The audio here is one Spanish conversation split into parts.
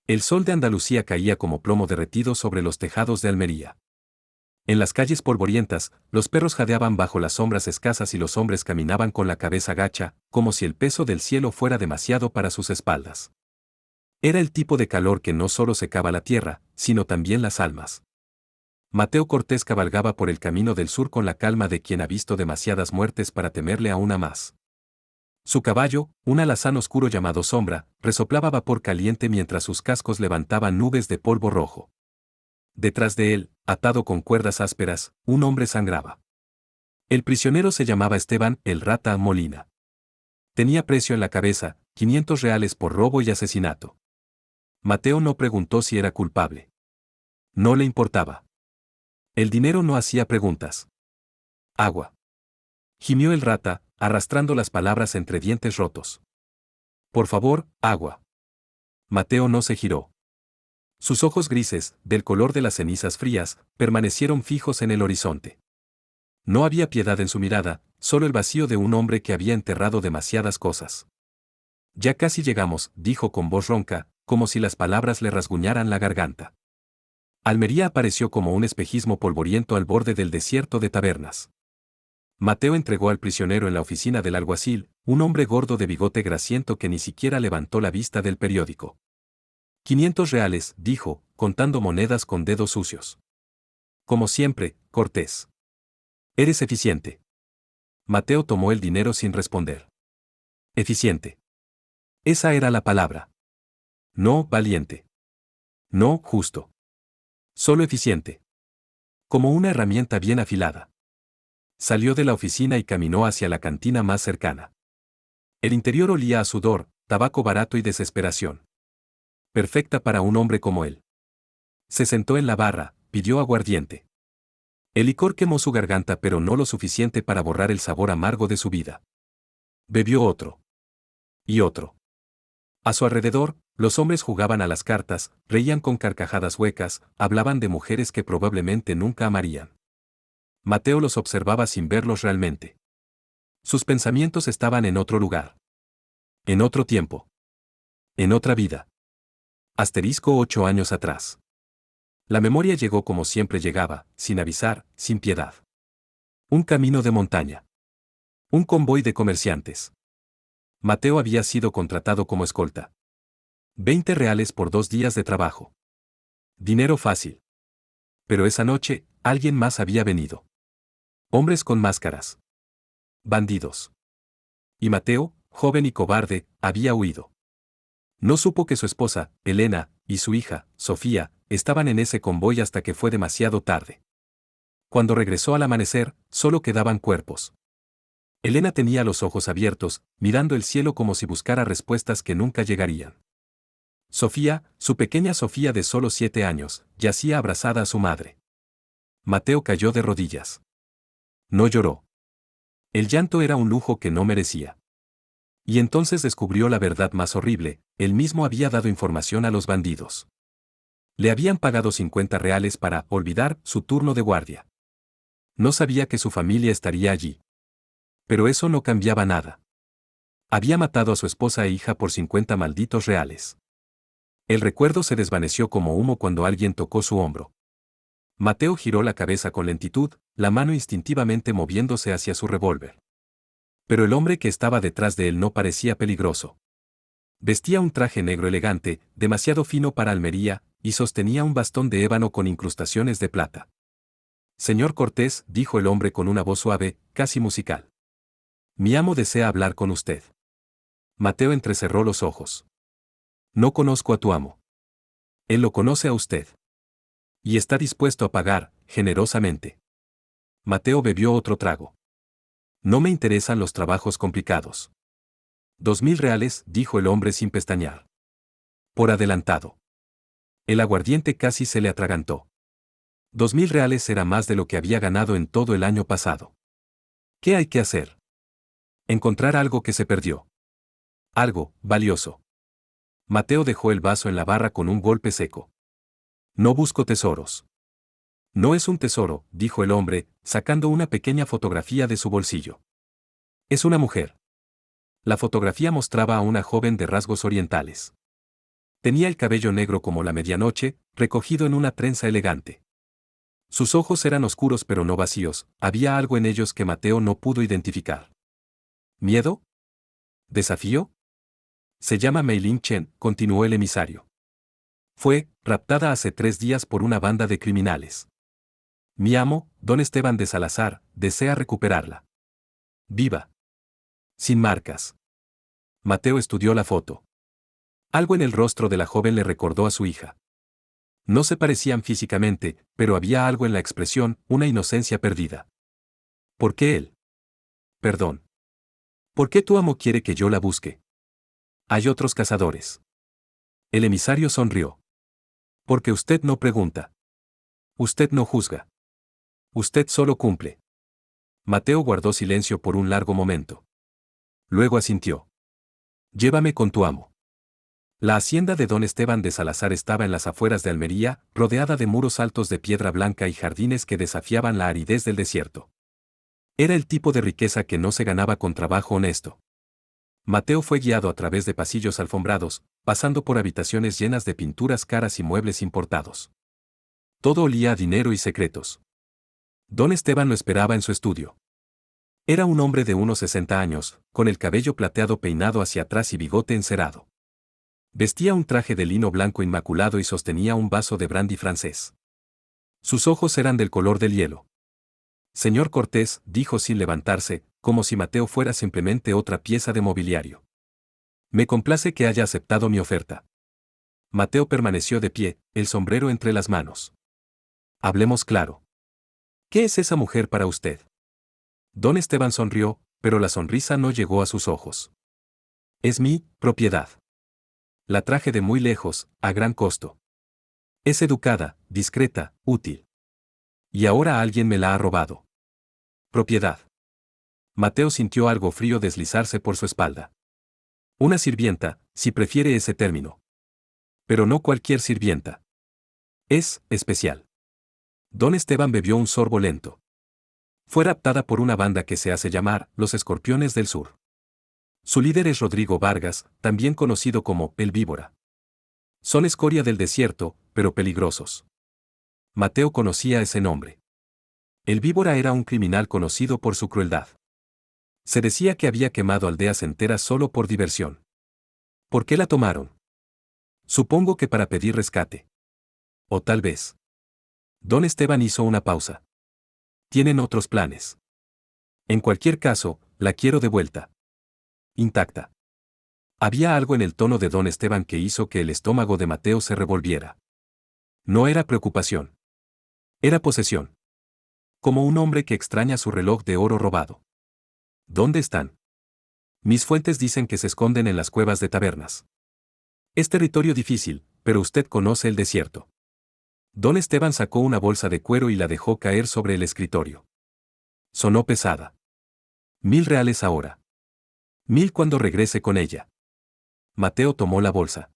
El sol de Andalucía caía como plomo derretido sobre los tejados de Almería. En las calles polvorientas, los perros jadeaban bajo las sombras escasas y los hombres caminaban con la cabeza gacha, como si el peso del cielo fuera demasiado para sus espaldas. Era el tipo de calor que no solo secaba la tierra, sino también las almas. Mateo Cortés cabalgaba por el camino del sur con la calma de quien ha visto demasiadas muertes para temerle a una más. Su caballo, un alazán oscuro llamado Sombra, resoplaba vapor caliente mientras sus cascos levantaban nubes de polvo rojo. Detrás de él, atado con cuerdas ásperas, un hombre sangraba. El prisionero se llamaba Esteban el Rata Molina. Tenía precio en la cabeza, 500 reales por robo y asesinato. Mateo no preguntó si era culpable. No le importaba. El dinero no hacía preguntas. Agua. Gimió el Rata, arrastrando las palabras entre dientes rotos. Por favor, agua. Mateo no se giró. Sus ojos grises, del color de las cenizas frías, permanecieron fijos en el horizonte. No había piedad en su mirada, solo el vacío de un hombre que había enterrado demasiadas cosas. Ya casi llegamos, dijo con voz ronca, como si las palabras le rasguñaran la garganta. Almería apareció como un espejismo polvoriento al borde del desierto de tabernas. Mateo entregó al prisionero en la oficina del alguacil, un hombre gordo de bigote grasiento que ni siquiera levantó la vista del periódico. 500 reales, dijo, contando monedas con dedos sucios. Como siempre, Cortés. Eres eficiente. Mateo tomó el dinero sin responder. Eficiente. Esa era la palabra. No valiente. No justo. Solo eficiente. Como una herramienta bien afilada. Salió de la oficina y caminó hacia la cantina más cercana. El interior olía a sudor, tabaco barato y desesperación. Perfecta para un hombre como él. Se sentó en la barra, pidió aguardiente. El licor quemó su garganta pero no lo suficiente para borrar el sabor amargo de su vida. Bebió otro. Y otro. A su alrededor, los hombres jugaban a las cartas, reían con carcajadas huecas, hablaban de mujeres que probablemente nunca amarían. Mateo los observaba sin verlos realmente. Sus pensamientos estaban en otro lugar. En otro tiempo. En otra vida. Asterisco 8 años atrás. La memoria llegó como siempre llegaba, sin avisar, sin piedad. Un camino de montaña. Un convoy de comerciantes. Mateo había sido contratado como escolta. 20 reales por 2 días de trabajo. Dinero fácil. Pero esa noche, alguien más había venido. Hombres con máscaras. Bandidos. Y Mateo, joven y cobarde, había huido. No supo que su esposa, Elena, y su hija, Sofía, estaban en ese convoy hasta que fue demasiado tarde. Cuando regresó al amanecer, solo quedaban cuerpos. Elena tenía los ojos abiertos, mirando el cielo como si buscara respuestas que nunca llegarían. Sofía, su pequeña Sofía de solo 7 años, yacía abrazada a su madre. Mateo cayó de rodillas. No lloró. El llanto era un lujo que no merecía. Y entonces descubrió la verdad más horrible, él mismo había dado información a los bandidos. Le habían pagado 50 reales para olvidar su turno de guardia. No sabía que su familia estaría allí. Pero eso no cambiaba nada. Había matado a su esposa e hija por 50 malditos reales. El recuerdo se desvaneció como humo cuando alguien tocó su hombro. Mateo giró la cabeza con lentitud, la mano instintivamente moviéndose hacia su revólver. Pero el hombre que estaba detrás de él no parecía peligroso. Vestía un traje negro elegante, demasiado fino para Almería, y sostenía un bastón de ébano con incrustaciones de plata. Señor Cortés, dijo el hombre con una voz suave, casi musical. Mi amo desea hablar con usted. Mateo entrecerró los ojos. No conozco a tu amo. Él lo conoce a usted. Y está dispuesto a pagar, generosamente. Mateo bebió otro trago. No me interesan los trabajos complicados. 2000 reales, dijo el hombre sin pestañear. Por adelantado. El aguardiente casi se le atragantó. 2000 reales era más de lo que había ganado en todo el año pasado. ¿Qué hay que hacer? Encontrar algo que se perdió. Algo valioso. Mateo dejó el vaso en la barra con un golpe seco. No busco tesoros. No es un tesoro, dijo el hombre, sacando una pequeña fotografía de su bolsillo. Es una mujer. La fotografía mostraba a una joven de rasgos orientales. Tenía el cabello negro como la medianoche, recogido en una trenza elegante. Sus ojos eran oscuros pero no vacíos, había algo en ellos que Mateo no pudo identificar. ¿Miedo? ¿Desafío? Se llama Mei-Ling Chen, continuó el emisario. Fue raptada hace 3 días por una banda de criminales. Mi amo, don Esteban de Salazar, desea recuperarla. Viva. Sin marcas. Mateo estudió la foto. Algo en el rostro de la joven le recordó a su hija. No se parecían físicamente, pero había algo en la expresión, una inocencia perdida. ¿Por qué él? Perdón. ¿Por qué tu amo quiere que yo la busque? Hay otros cazadores. El emisario sonrió. Porque usted no pregunta. Usted no juzga. Usted solo cumple. Mateo guardó silencio por un largo momento. Luego asintió. Llévame con tu amo. La hacienda de don Esteban de Salazar estaba en las afueras de Almería, rodeada de muros altos de piedra blanca y jardines que desafiaban la aridez del desierto. Era el tipo de riqueza que no se ganaba con trabajo honesto. Mateo fue guiado a través de pasillos alfombrados, pasando por habitaciones llenas de pinturas caras y muebles importados. Todo olía a dinero y secretos. Don Esteban lo esperaba en su estudio. Era un hombre de unos 60 años, con el cabello plateado peinado hacia atrás y bigote encerado. Vestía un traje de lino blanco inmaculado y sostenía un vaso de brandy francés. Sus ojos eran del color del hielo. Señor Cortés, dijo sin levantarse, como si Mateo fuera simplemente otra pieza de mobiliario. Me complace que haya aceptado mi oferta. Mateo permaneció de pie, el sombrero entre las manos. Hablemos claro. ¿Qué es esa mujer para usted? Don Esteban sonrió, pero la sonrisa no llegó a sus ojos. Es mi propiedad. La traje de muy lejos, a gran costo. Es educada, discreta, útil. Y ahora alguien me la ha robado. Propiedad. Mateo sintió algo frío deslizarse por su espalda. Una sirvienta, si prefiere ese término. Pero no cualquier sirvienta. Es especial. Don Esteban bebió un sorbo lento. Fue raptada por una banda que se hace llamar los Escorpiones del Sur. Su líder es Rodrigo Vargas, también conocido como el Víbora. Son escoria del desierto, pero peligrosos. Mateo conocía ese nombre. El Víbora era un criminal conocido por su crueldad. Se decía que había quemado aldeas enteras solo por diversión. ¿Por qué la tomaron? Supongo que para pedir rescate. O tal vez. Don Esteban hizo una pausa. Tienen otros planes. En cualquier caso, la quiero de vuelta. Intacta. Había algo en el tono de don Esteban que hizo que el estómago de Mateo se revolviera. No era preocupación. Era posesión. Como un hombre que extraña su reloj de oro robado. ¿Dónde están? Mis fuentes dicen que se esconden en las cuevas de tabernas. Es territorio difícil, pero usted conoce el desierto. Don Esteban sacó una bolsa de cuero y la dejó caer sobre el escritorio. Sonó pesada. 1000 reales ahora. 1000 cuando regrese con ella. Mateo tomó la bolsa.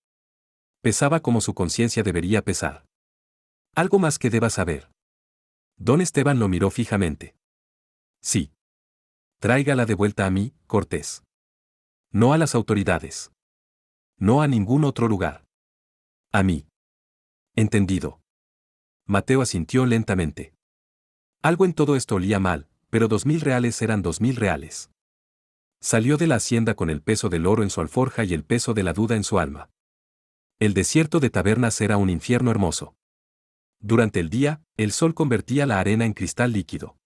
Pesaba como su conciencia debería pesar. Algo más que deba saber. Don Esteban lo miró fijamente. Sí. Tráigala de vuelta a mí, Cortés. No a las autoridades. No a ningún otro lugar. A mí. Entendido. Mateo asintió lentamente. Algo en todo esto olía mal, pero 2000 reales eran 2000 reales. Salió de la hacienda con el peso del oro en su alforja y el peso de la duda en su alma. El desierto de tabernas era un infierno hermoso. Durante el día, el sol convertía la arena en cristal líquido.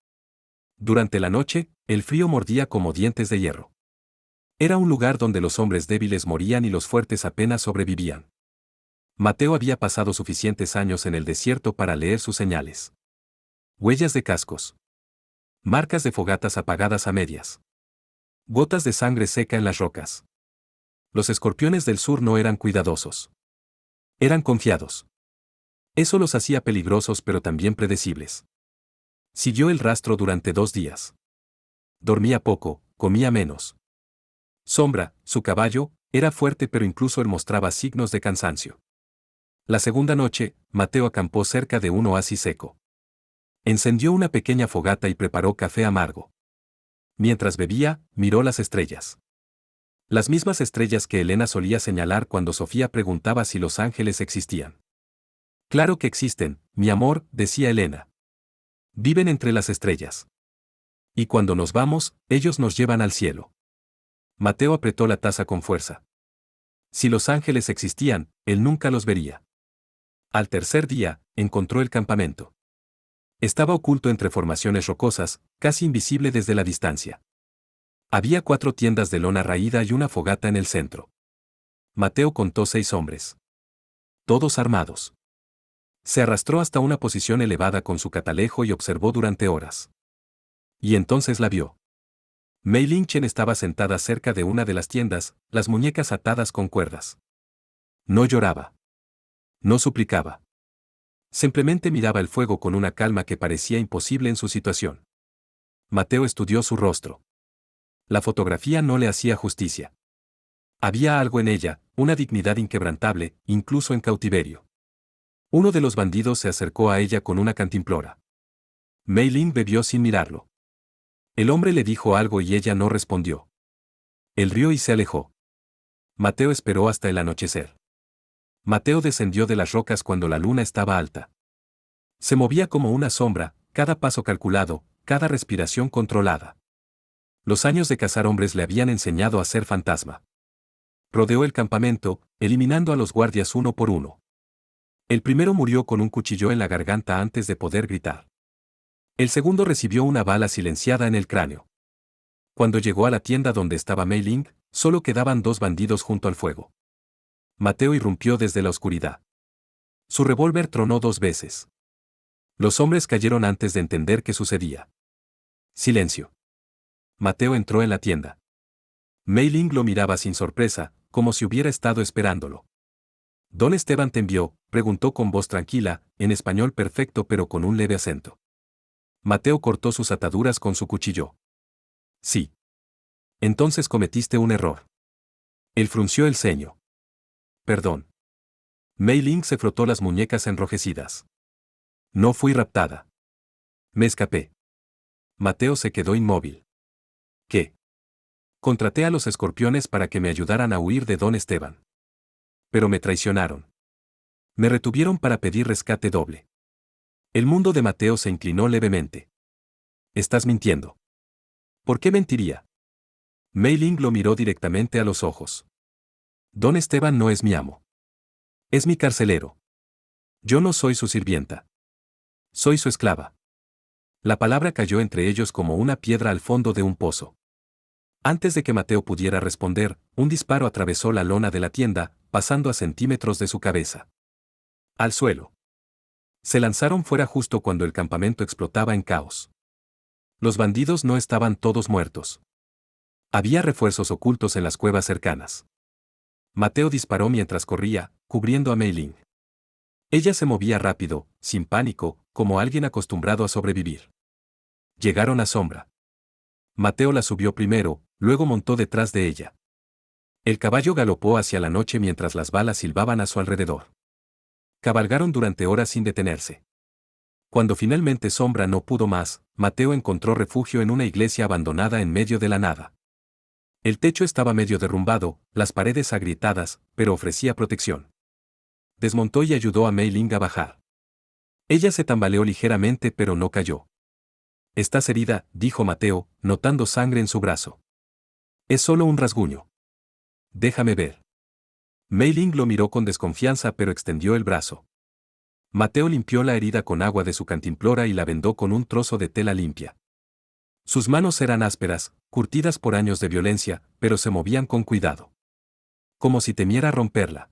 Durante la noche, el frío mordía como dientes de hierro. Era un lugar donde los hombres débiles morían y los fuertes apenas sobrevivían. Mateo había pasado suficientes años en el desierto para leer sus señales. Huellas de cascos. Marcas de fogatas apagadas a medias. Gotas de sangre seca en las rocas. Los escorpiones del sur no eran cuidadosos. Eran confiados. Eso los hacía peligrosos pero también predecibles. Siguió el rastro durante 2 días. Dormía poco, comía menos. Sombra, su caballo, era fuerte pero incluso él mostraba signos de cansancio. La segunda noche, Mateo acampó cerca de un oasis seco. Encendió una pequeña fogata y preparó café amargo. Mientras bebía, miró las estrellas. Las mismas estrellas que Elena solía señalar cuando Sofía preguntaba si los ángeles existían. Claro que existen, mi amor, decía Elena. Viven entre las estrellas. Y cuando nos vamos, ellos nos llevan al cielo. Mateo apretó la taza con fuerza. Si los ángeles existían, él nunca los vería. Al tercer día, encontró el campamento. Estaba oculto entre formaciones rocosas, casi invisible desde la distancia. Había 4 tiendas de lona raída y una fogata en el centro. Mateo contó 6 hombres. Todos armados. Se arrastró hasta una posición elevada con su catalejo y observó durante horas. Y entonces la vio. Mei Ling Chen estaba sentada cerca de una de las tiendas, las muñecas atadas con cuerdas. No lloraba. No suplicaba. Simplemente miraba el fuego con una calma que parecía imposible en su situación. Mateo estudió su rostro. La fotografía no le hacía justicia. Había algo en ella, una dignidad inquebrantable, incluso en cautiverio. Uno de los bandidos se acercó a ella con una cantimplora. Mei Ling bebió sin mirarlo. El hombre le dijo algo y ella no respondió. Él rió y se alejó. Mateo esperó hasta el anochecer. Mateo descendió de las rocas cuando la luna estaba alta. Se movía como una sombra, cada paso calculado, cada respiración controlada. Los años de cazar hombres le habían enseñado a ser fantasma. Rodeó el campamento, eliminando a los guardias uno por uno. El primero murió con un cuchillo en la garganta antes de poder gritar. El segundo recibió una bala silenciada en el cráneo. Cuando llegó a la tienda donde estaba Mei Ling, solo quedaban 2 bandidos junto al fuego. Mateo irrumpió desde la oscuridad. Su revólver tronó 2 veces. Los hombres cayeron antes de entender qué sucedía. Silencio. Mateo entró en la tienda. Mei Ling lo miraba sin sorpresa, como si hubiera estado esperándolo. ¿Don Esteban te envió?, preguntó con voz tranquila, en español perfecto pero con un leve acento. Mateo cortó sus ataduras con su cuchillo. Sí. Entonces cometiste un error. Él frunció el ceño. Perdón. Mei Ling se frotó las muñecas enrojecidas. No fui raptada. Me escapé. Mateo se quedó inmóvil. ¿Qué? Contraté a los escorpiones para que me ayudaran a huir de Don Esteban. Pero me traicionaron. Me retuvieron para pedir rescate doble. El mundo de Mateo se inclinó levemente. Estás mintiendo. ¿Por qué mentiría? Mei Ling lo miró directamente a los ojos. Don Esteban no es mi amo. Es mi carcelero. Yo no soy su sirvienta. Soy su esclava. La palabra cayó entre ellos como una piedra al fondo de un pozo. Antes de que Mateo pudiera responder, un disparo atravesó la lona de la tienda, pasando a centímetros de su cabeza. Al suelo. Se lanzaron fuera justo cuando el campamento explotaba en caos. Los bandidos no estaban todos muertos. Había refuerzos ocultos en las cuevas cercanas. Mateo disparó mientras corría, cubriendo a Mei Ling. Ella se movía rápido, sin pánico, como alguien acostumbrado a sobrevivir. Llegaron a sombra. Mateo la subió primero, luego montó detrás de ella. El caballo galopó hacia la noche mientras las balas silbaban a su alrededor. Cabalgaron durante horas sin detenerse. Cuando finalmente Sombra no pudo más, Mateo encontró refugio en una iglesia abandonada en medio de la nada. El techo estaba medio derrumbado, las paredes agrietadas, pero ofrecía protección. Desmontó y ayudó a Mei Ling a bajar. Ella se tambaleó ligeramente pero no cayó. «Estás herida», dijo Mateo, notando sangre en su brazo. «Es solo un rasguño». «Déjame ver». Mei Ling lo miró con desconfianza pero extendió el brazo. Mateo limpió la herida con agua de su cantimplora y la vendó con un trozo de tela limpia. Sus manos eran ásperas, curtidas por años de violencia, pero se movían con cuidado. Como si temiera romperla.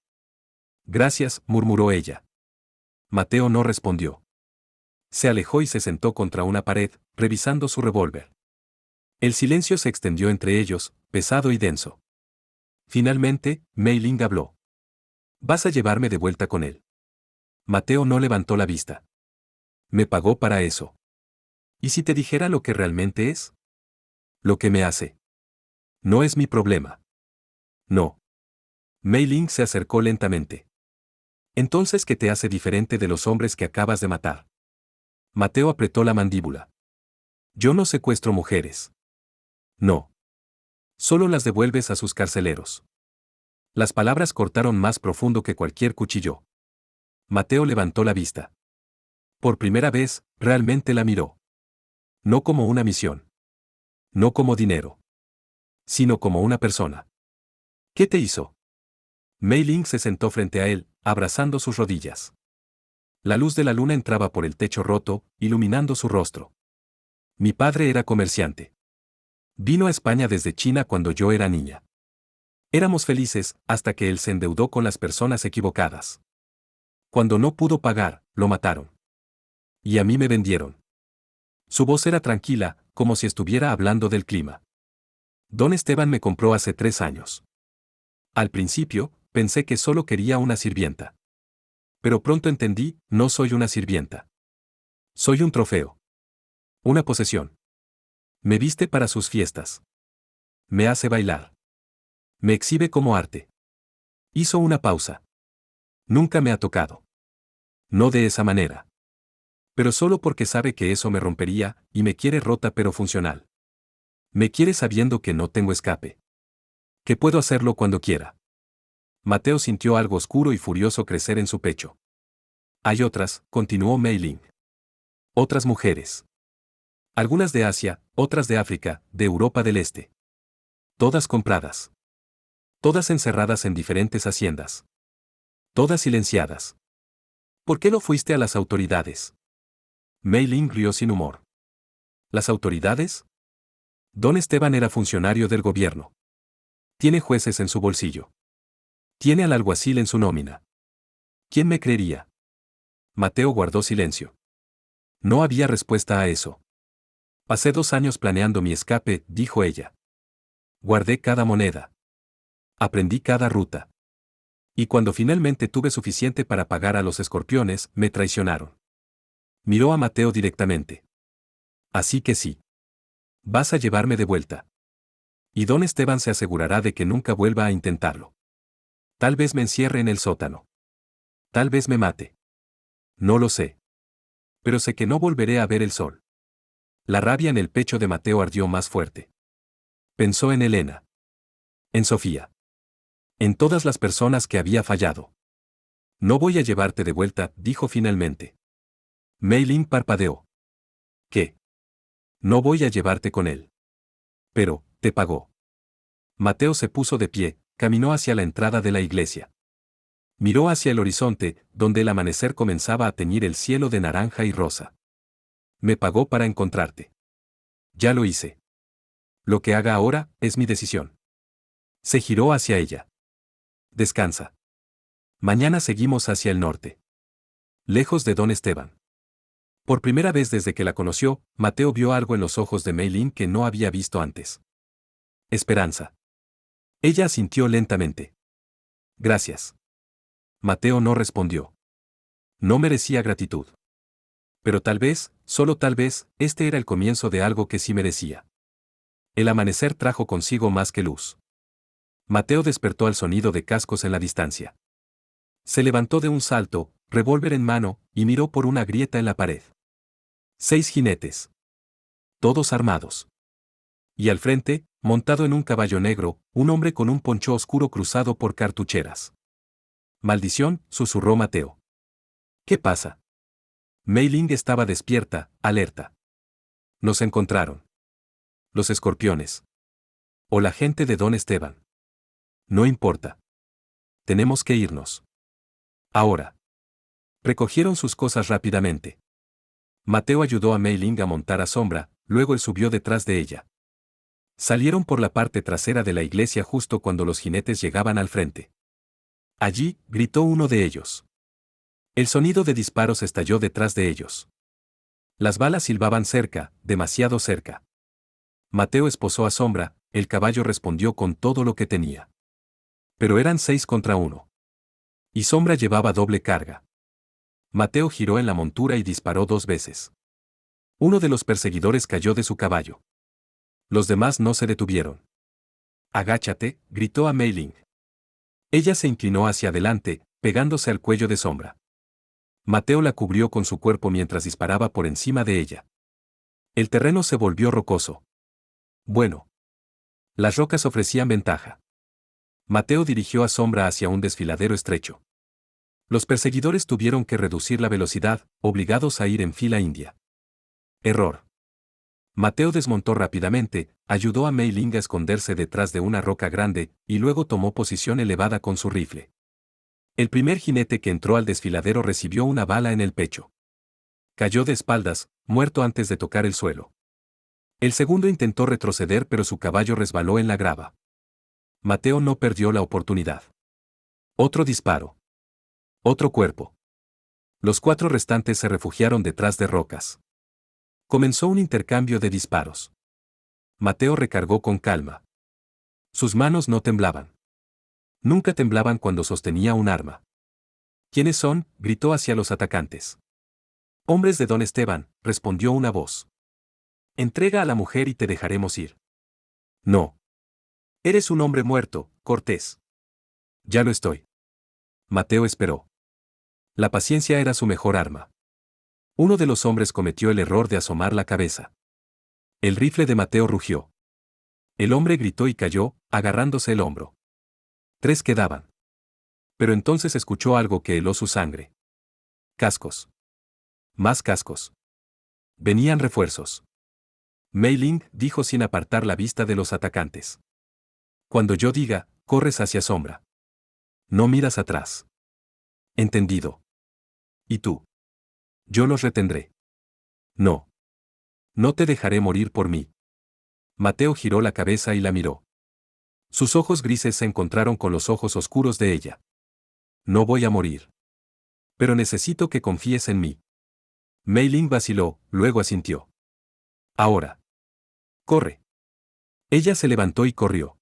«Gracias», murmuró ella. Mateo no respondió. Se alejó y se sentó contra una pared, revisando su revólver. El silencio se extendió entre ellos, pesado y denso. Finalmente, Mei Ling habló. «¿Vas a llevarme de vuelta con él?» Mateo no levantó la vista. «Me pagó para eso». «¿Y si te dijera lo que realmente es?» «Lo que me hace. No es mi problema». «No». Mei Ling se acercó lentamente. «Entonces, ¿qué te hace diferente de los hombres que acabas de matar?» Mateo apretó la mandíbula. «Yo no secuestro mujeres». «No». Solo las devuelves a sus carceleros. Las palabras cortaron más profundo que cualquier cuchillo. Mateo levantó la vista. Por primera vez, realmente la miró. No como una misión. No como dinero. Sino como una persona. ¿Qué te hizo? Mei Ling se sentó frente a él, abrazando sus rodillas. La luz de la luna entraba por el techo roto, iluminando su rostro. Mi padre era comerciante. Vino a España desde China cuando yo era niña. Éramos felices, hasta que él se endeudó con las personas equivocadas. Cuando no pudo pagar, lo mataron. Y a mí me vendieron. Su voz era tranquila, como si estuviera hablando del clima. Don Esteban me compró hace 3 años. Al principio, pensé que solo quería una sirvienta. Pero pronto entendí, no soy una sirvienta. Soy un trofeo. Una posesión. Me viste para sus fiestas. Me hace bailar. Me exhibe como arte. Hizo una pausa. Nunca me ha tocado. No de esa manera. Pero solo porque sabe que eso me rompería, y me quiere rota pero funcional. Me quiere sabiendo que no tengo escape. Que puedo hacerlo cuando quiera. Mateo sintió algo oscuro y furioso crecer en su pecho. Hay otras, continuó Mei Ling. Otras mujeres. Algunas de Asia, otras de África, de Europa del Este. Todas compradas. Todas encerradas en diferentes haciendas. Todas silenciadas. ¿Por qué no fuiste a las autoridades? Mei Ling rió sin humor. ¿Las autoridades? Don Esteban era funcionario del gobierno. Tiene jueces en su bolsillo. Tiene al alguacil en su nómina. ¿Quién me creería? Mateo guardó silencio. No había respuesta a eso. Pasé 2 años planeando mi escape, dijo ella. Guardé cada moneda. Aprendí cada ruta. Y cuando finalmente tuve suficiente para pagar a los escorpiones, me traicionaron. Miró a Mateo directamente. Así que sí. Vas a llevarme de vuelta. Y don Esteban se asegurará de que nunca vuelva a intentarlo. Tal vez me encierre en el sótano. Tal vez me mate. No lo sé. Pero sé que no volveré a ver el sol. La rabia en el pecho de Mateo ardió más fuerte. Pensó en Elena. En Sofía. En todas las personas que había fallado. No voy a llevarte de vuelta, dijo finalmente. Mei Ling parpadeó. ¿Qué? No voy a llevarte con él. Pero, te pagó. Mateo se puso de pie, caminó hacia la entrada de la iglesia. Miró hacia el horizonte, donde el amanecer comenzaba a teñir el cielo de naranja y rosa. Me pagó para encontrarte. Ya lo hice. Lo que haga ahora, es mi decisión. Se giró hacia ella. Descansa. Mañana seguimos hacia el norte. Lejos de don Esteban. Por primera vez desde que la conoció, Mateo vio algo en los ojos de Mei Ling que no había visto antes. Esperanza. Ella asintió lentamente. Gracias. Mateo no respondió. No merecía gratitud. Pero tal vez, solo tal vez, este era el comienzo de algo que sí merecía. El amanecer trajo consigo más que luz. Mateo despertó al sonido de cascos en la distancia. Se levantó de un salto, revólver en mano, y miró por una grieta en la pared. 6 jinetes. Todos armados. Y al frente, montado en un caballo negro, un hombre con un poncho oscuro cruzado por cartucheras. Maldición, susurró Mateo. ¿Qué pasa? Mei Ling estaba despierta, alerta. Nos encontraron. Los escorpiones. O la gente de don Esteban. No importa. Tenemos que irnos. Ahora. Recogieron sus cosas rápidamente. Mateo ayudó a Mei Ling a montar a Sombra, luego él subió detrás de ella. Salieron por la parte trasera de la iglesia justo cuando los jinetes llegaban al frente. Allí, gritó uno de ellos. El sonido de disparos estalló detrás de ellos. Las balas silbaban cerca, demasiado cerca. Mateo esposó a Sombra, el caballo respondió con todo lo que tenía. Pero eran 6 contra 1. Y Sombra llevaba doble carga. Mateo giró en la montura y disparó 2 veces. Uno de los perseguidores cayó de su caballo. Los demás no se detuvieron. Agáchate, gritó a Mei Ling. Ella se inclinó hacia adelante, pegándose al cuello de Sombra. Mateo la cubrió con su cuerpo mientras disparaba por encima de ella. El terreno se volvió rocoso. Bueno. Las rocas ofrecían ventaja. Mateo dirigió a Sombra hacia un desfiladero estrecho. Los perseguidores tuvieron que reducir la velocidad, obligados a ir en fila india. Error. Mateo desmontó rápidamente, ayudó a Mei Ling a esconderse detrás de una roca grande, y luego tomó posición elevada con su rifle. El primer jinete que entró al desfiladero recibió una bala en el pecho. Cayó de espaldas, muerto antes de tocar el suelo. El segundo intentó retroceder pero su caballo resbaló en la grava. Mateo no perdió la oportunidad. Otro disparo. Otro cuerpo. Los 4 restantes se refugiaron detrás de rocas. Comenzó un intercambio de disparos. Mateo recargó con calma. Sus manos no temblaban. Nunca temblaban cuando sostenía un arma. ¿Quiénes son?, gritó hacia los atacantes. Hombres de Don Esteban, respondió una voz. Entrega a la mujer y te dejaremos ir. No. Eres un hombre muerto, Cortés. Ya lo estoy. Mateo esperó. La paciencia era su mejor arma. Uno de los hombres cometió el error de asomar la cabeza. El rifle de Mateo rugió. El hombre gritó y cayó, agarrándose el hombro. 3 quedaban. Pero entonces escuchó algo que heló su sangre. Cascos. Más cascos. Venían refuerzos. Mei Ling dijo sin apartar la vista de los atacantes. Cuando yo diga, corres hacia Sombra. No miras atrás. Entendido. ¿Y tú? Yo los retendré. No. No te dejaré morir por mí. Mateo giró la cabeza y la miró. Sus ojos grises se encontraron con los ojos oscuros de ella. No voy a morir. Pero necesito que confíes en mí. Mei Ling vaciló, luego asintió. Ahora. Corre. Ella se levantó y corrió.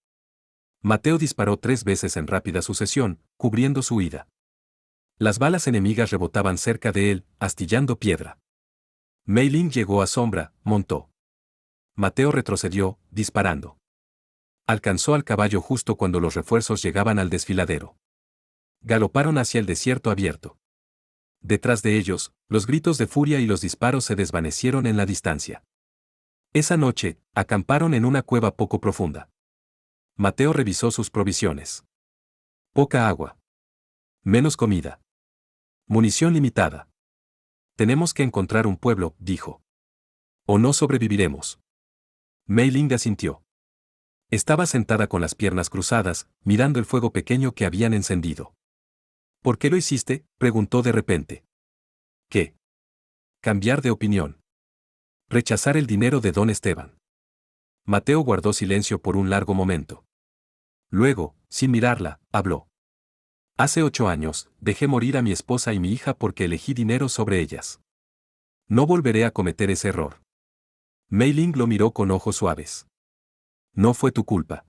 Mateo disparó 3 veces en rápida sucesión, cubriendo su huida. Las balas enemigas rebotaban cerca de él, astillando piedra. Mei Ling llegó a Sombra, montó. Mateo retrocedió, disparando. Alcanzó al caballo justo cuando los refuerzos llegaban al desfiladero. Galoparon hacia el desierto abierto. Detrás de ellos, los gritos de furia y los disparos se desvanecieron en la distancia. Esa noche, acamparon en una cueva poco profunda. Mateo revisó sus provisiones. Poca agua. Menos comida. Munición limitada. Tenemos que encontrar un pueblo, dijo. O no sobreviviremos. Mei Ling asintió. Estaba sentada con las piernas cruzadas, mirando el fuego pequeño que habían encendido. ¿Por qué lo hiciste?, preguntó de repente. ¿Qué? Cambiar de opinión. Rechazar el dinero de Don Esteban. Mateo guardó silencio por un largo momento. Luego, sin mirarla, habló. Hace 8 años, dejé morir a mi esposa y mi hija porque elegí dinero sobre ellas. No volveré a cometer ese error. Mei Ling lo miró con ojos suaves. No fue tu culpa.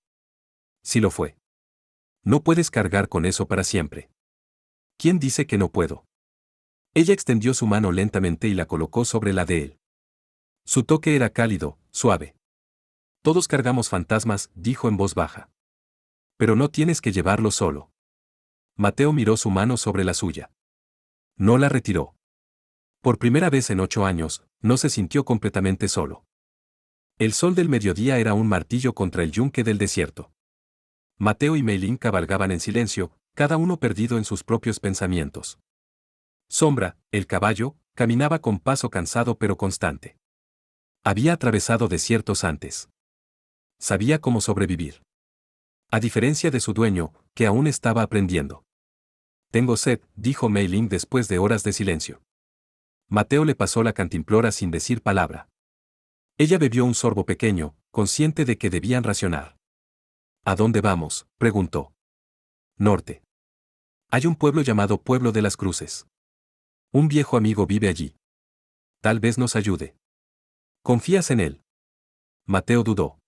Sí lo fue. No puedes cargar con eso para siempre. ¿Quién dice que no puedo? Ella extendió su mano lentamente y la colocó sobre la de él. Su toque era cálido, suave. Todos cargamos fantasmas, dijo en voz baja. Pero no tienes que llevarlo solo. Mateo miró su mano sobre la suya. No la retiró. Por primera vez en 8 años, no se sintió completamente solo. El sol del mediodía era un martillo contra el yunque del desierto. Mateo y Mei Ling cabalgaban en silencio, cada uno perdido en sus propios pensamientos. Sombra, el caballo, caminaba con paso cansado pero constante. Había atravesado desiertos antes. Sabía cómo sobrevivir. A diferencia de su dueño, que aún estaba aprendiendo. Tengo sed, dijo Mei Ling después de horas de silencio. Mateo le pasó la cantimplora sin decir palabra. Ella bebió un sorbo pequeño, consciente de que debían racionar. ¿A dónde vamos?, preguntó. Norte. Hay un pueblo llamado Pueblo de las Cruces. Un viejo amigo vive allí. Tal vez nos ayude. ¿Confías en él? Mateo dudó.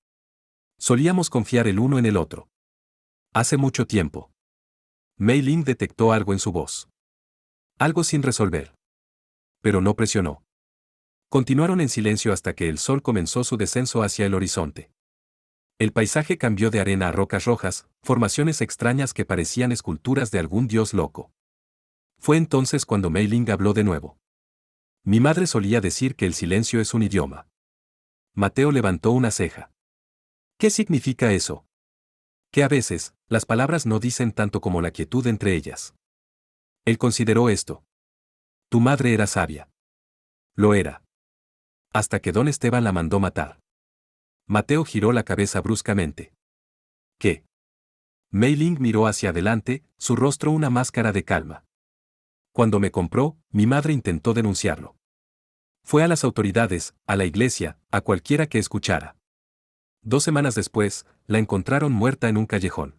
Solíamos confiar el uno en el otro. Hace mucho tiempo. Mei Ling detectó algo en su voz. Algo sin resolver. Pero no presionó. Continuaron en silencio hasta que el sol comenzó su descenso hacia el horizonte. El paisaje cambió de arena a rocas rojas, formaciones extrañas que parecían esculturas de algún dios loco. Fue entonces cuando Mei Ling habló de nuevo. Mi madre solía decir que el silencio es un idioma. Mateo levantó una ceja. ¿Qué significa eso? Que a veces, las palabras no dicen tanto como la quietud entre ellas. Él consideró esto. Tu madre era sabia. Lo era. Hasta que don Esteban la mandó matar. Mateo giró la cabeza bruscamente. ¿Qué? Mei Ling miró hacia adelante, su rostro una máscara de calma. Cuando me compró, mi madre intentó denunciarlo. Fue a las autoridades, a la iglesia, a cualquiera que escuchara. 2 semanas después, la encontraron muerta en un callejón.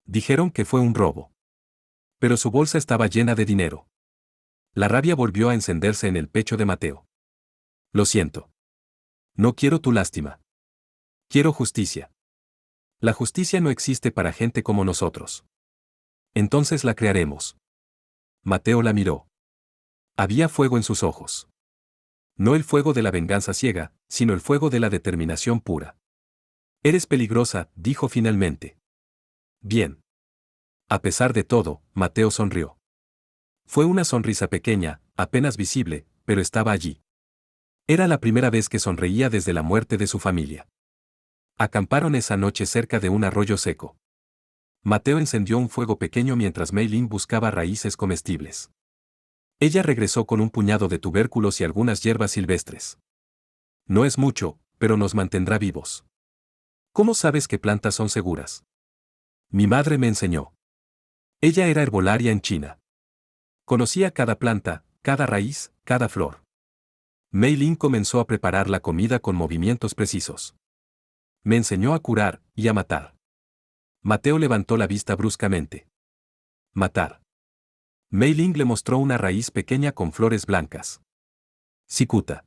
Dijeron que fue un robo. Pero su bolsa estaba llena de dinero. La rabia volvió a encenderse en el pecho de Mateo. Lo siento. No quiero tu lástima. Quiero justicia. La justicia no existe para gente como nosotros. Entonces la crearemos. Mateo la miró. Había fuego en sus ojos. No el fuego de la venganza ciega, sino el fuego de la determinación pura. Eres peligrosa, dijo finalmente. Bien. A pesar de todo, Mateo sonrió. Fue una sonrisa pequeña, apenas visible, pero estaba allí. Era la primera vez que sonreía desde la muerte de su familia. Acamparon esa noche cerca de un arroyo seco. Mateo encendió un fuego pequeño mientras Mei Ling buscaba raíces comestibles. Ella regresó con un puñado de tubérculos y algunas hierbas silvestres. No es mucho, pero nos mantendrá vivos. ¿Cómo sabes qué plantas son seguras? Mi madre me enseñó. Ella era herbolaria en China. Conocía cada planta, cada raíz, cada flor. Mei Ling comenzó a preparar la comida con movimientos precisos. Me enseñó a curar y a matar. Mateo levantó la vista bruscamente. Matar. Mei Ling le mostró una raíz pequeña con flores blancas. Cicuta.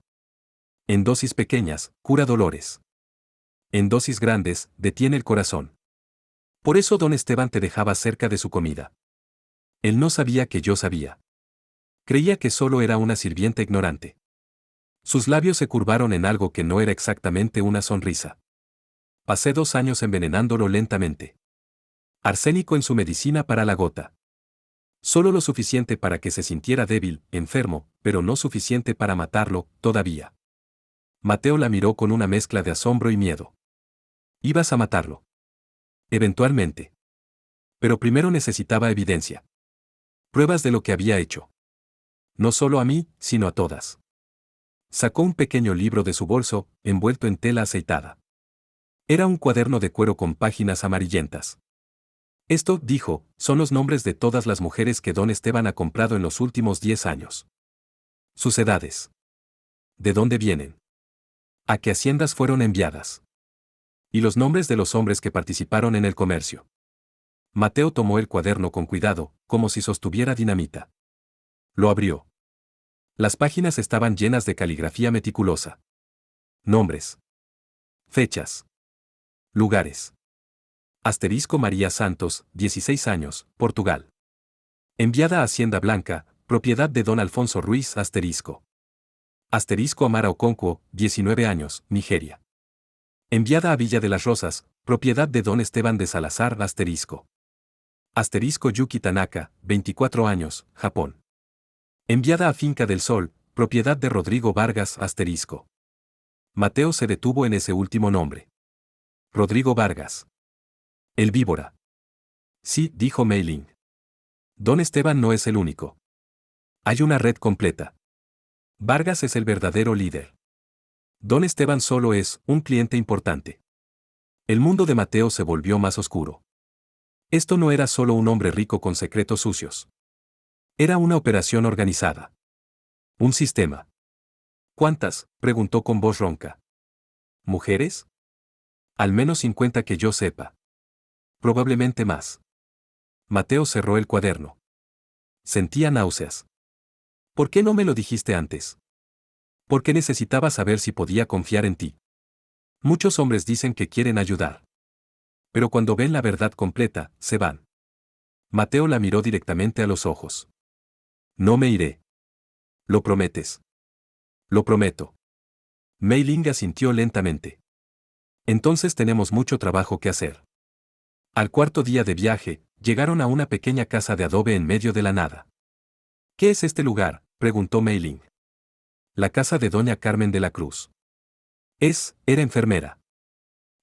En dosis pequeñas, cura dolores. En dosis grandes, detiene el corazón. Por eso don Esteban te dejaba cerca de su comida. Él no sabía que yo sabía. Creía que solo era una sirvienta ignorante. Sus labios se curvaron en algo que no era exactamente una sonrisa. Pasé 2 años envenenándolo lentamente. Arsénico en su medicina para la gota. Solo lo suficiente para que se sintiera débil, enfermo, pero no suficiente para matarlo, todavía. Mateo la miró con una mezcla de asombro y miedo. Ibas a matarlo. Eventualmente. Pero primero necesitaba evidencia. Pruebas de lo que había hecho. No solo a mí, sino a todas. Sacó un pequeño libro de su bolso, envuelto en tela aceitada. Era un cuaderno de cuero con páginas amarillentas. Esto, dijo, son los nombres de todas las mujeres que don Esteban ha comprado en los últimos 10 años. Sus edades. ¿De dónde vienen? ¿A qué haciendas fueron enviadas? Y los nombres de los hombres que participaron en el comercio. Mateo tomó el cuaderno con cuidado, como si sostuviera dinamita. Lo abrió. Las páginas estaban llenas de caligrafía meticulosa. Nombres. Fechas. Lugares. Asterisco María Santos, 16 años, Portugal. Enviada a Hacienda Blanca, propiedad de don Alfonso Ruiz, asterisco. Asterisco Amara Okonkwo, 19 años, Nigeria. Enviada a Villa de las Rosas, propiedad de don Esteban de Salazar, asterisco. Asterisco Yuki Tanaka, 24 años, Japón. Enviada a Finca del Sol, propiedad de Rodrigo Vargas, asterisco. Mateo se detuvo en ese último nombre. Rodrigo Vargas. El víbora. Sí, dijo Mei Ling. Don Esteban no es el único. Hay una red completa. Vargas es el verdadero líder. Don Esteban solo es un cliente importante. El mundo de Mateo se volvió más oscuro. Esto no era solo un hombre rico con secretos sucios. Era una operación organizada. Un sistema. ¿Cuántas?, preguntó con voz ronca. ¿Mujeres? Al menos 50 que yo sepa. Probablemente más. Mateo cerró el cuaderno. Sentía náuseas. ¿Por qué no me lo dijiste antes? Porque necesitaba saber si podía confiar en ti. Muchos hombres dicen que quieren ayudar. Pero cuando ven la verdad completa, se van. Mateo la miró directamente a los ojos. No me iré. ¿Lo prometes? Lo prometo. Mei Ling asintió lentamente. Entonces tenemos mucho trabajo que hacer. Al cuarto día de viaje, llegaron a una pequeña casa de adobe en medio de la nada. ¿Qué es este lugar?, preguntó Mei Ling. La casa de doña Carmen de la Cruz. Era enfermera.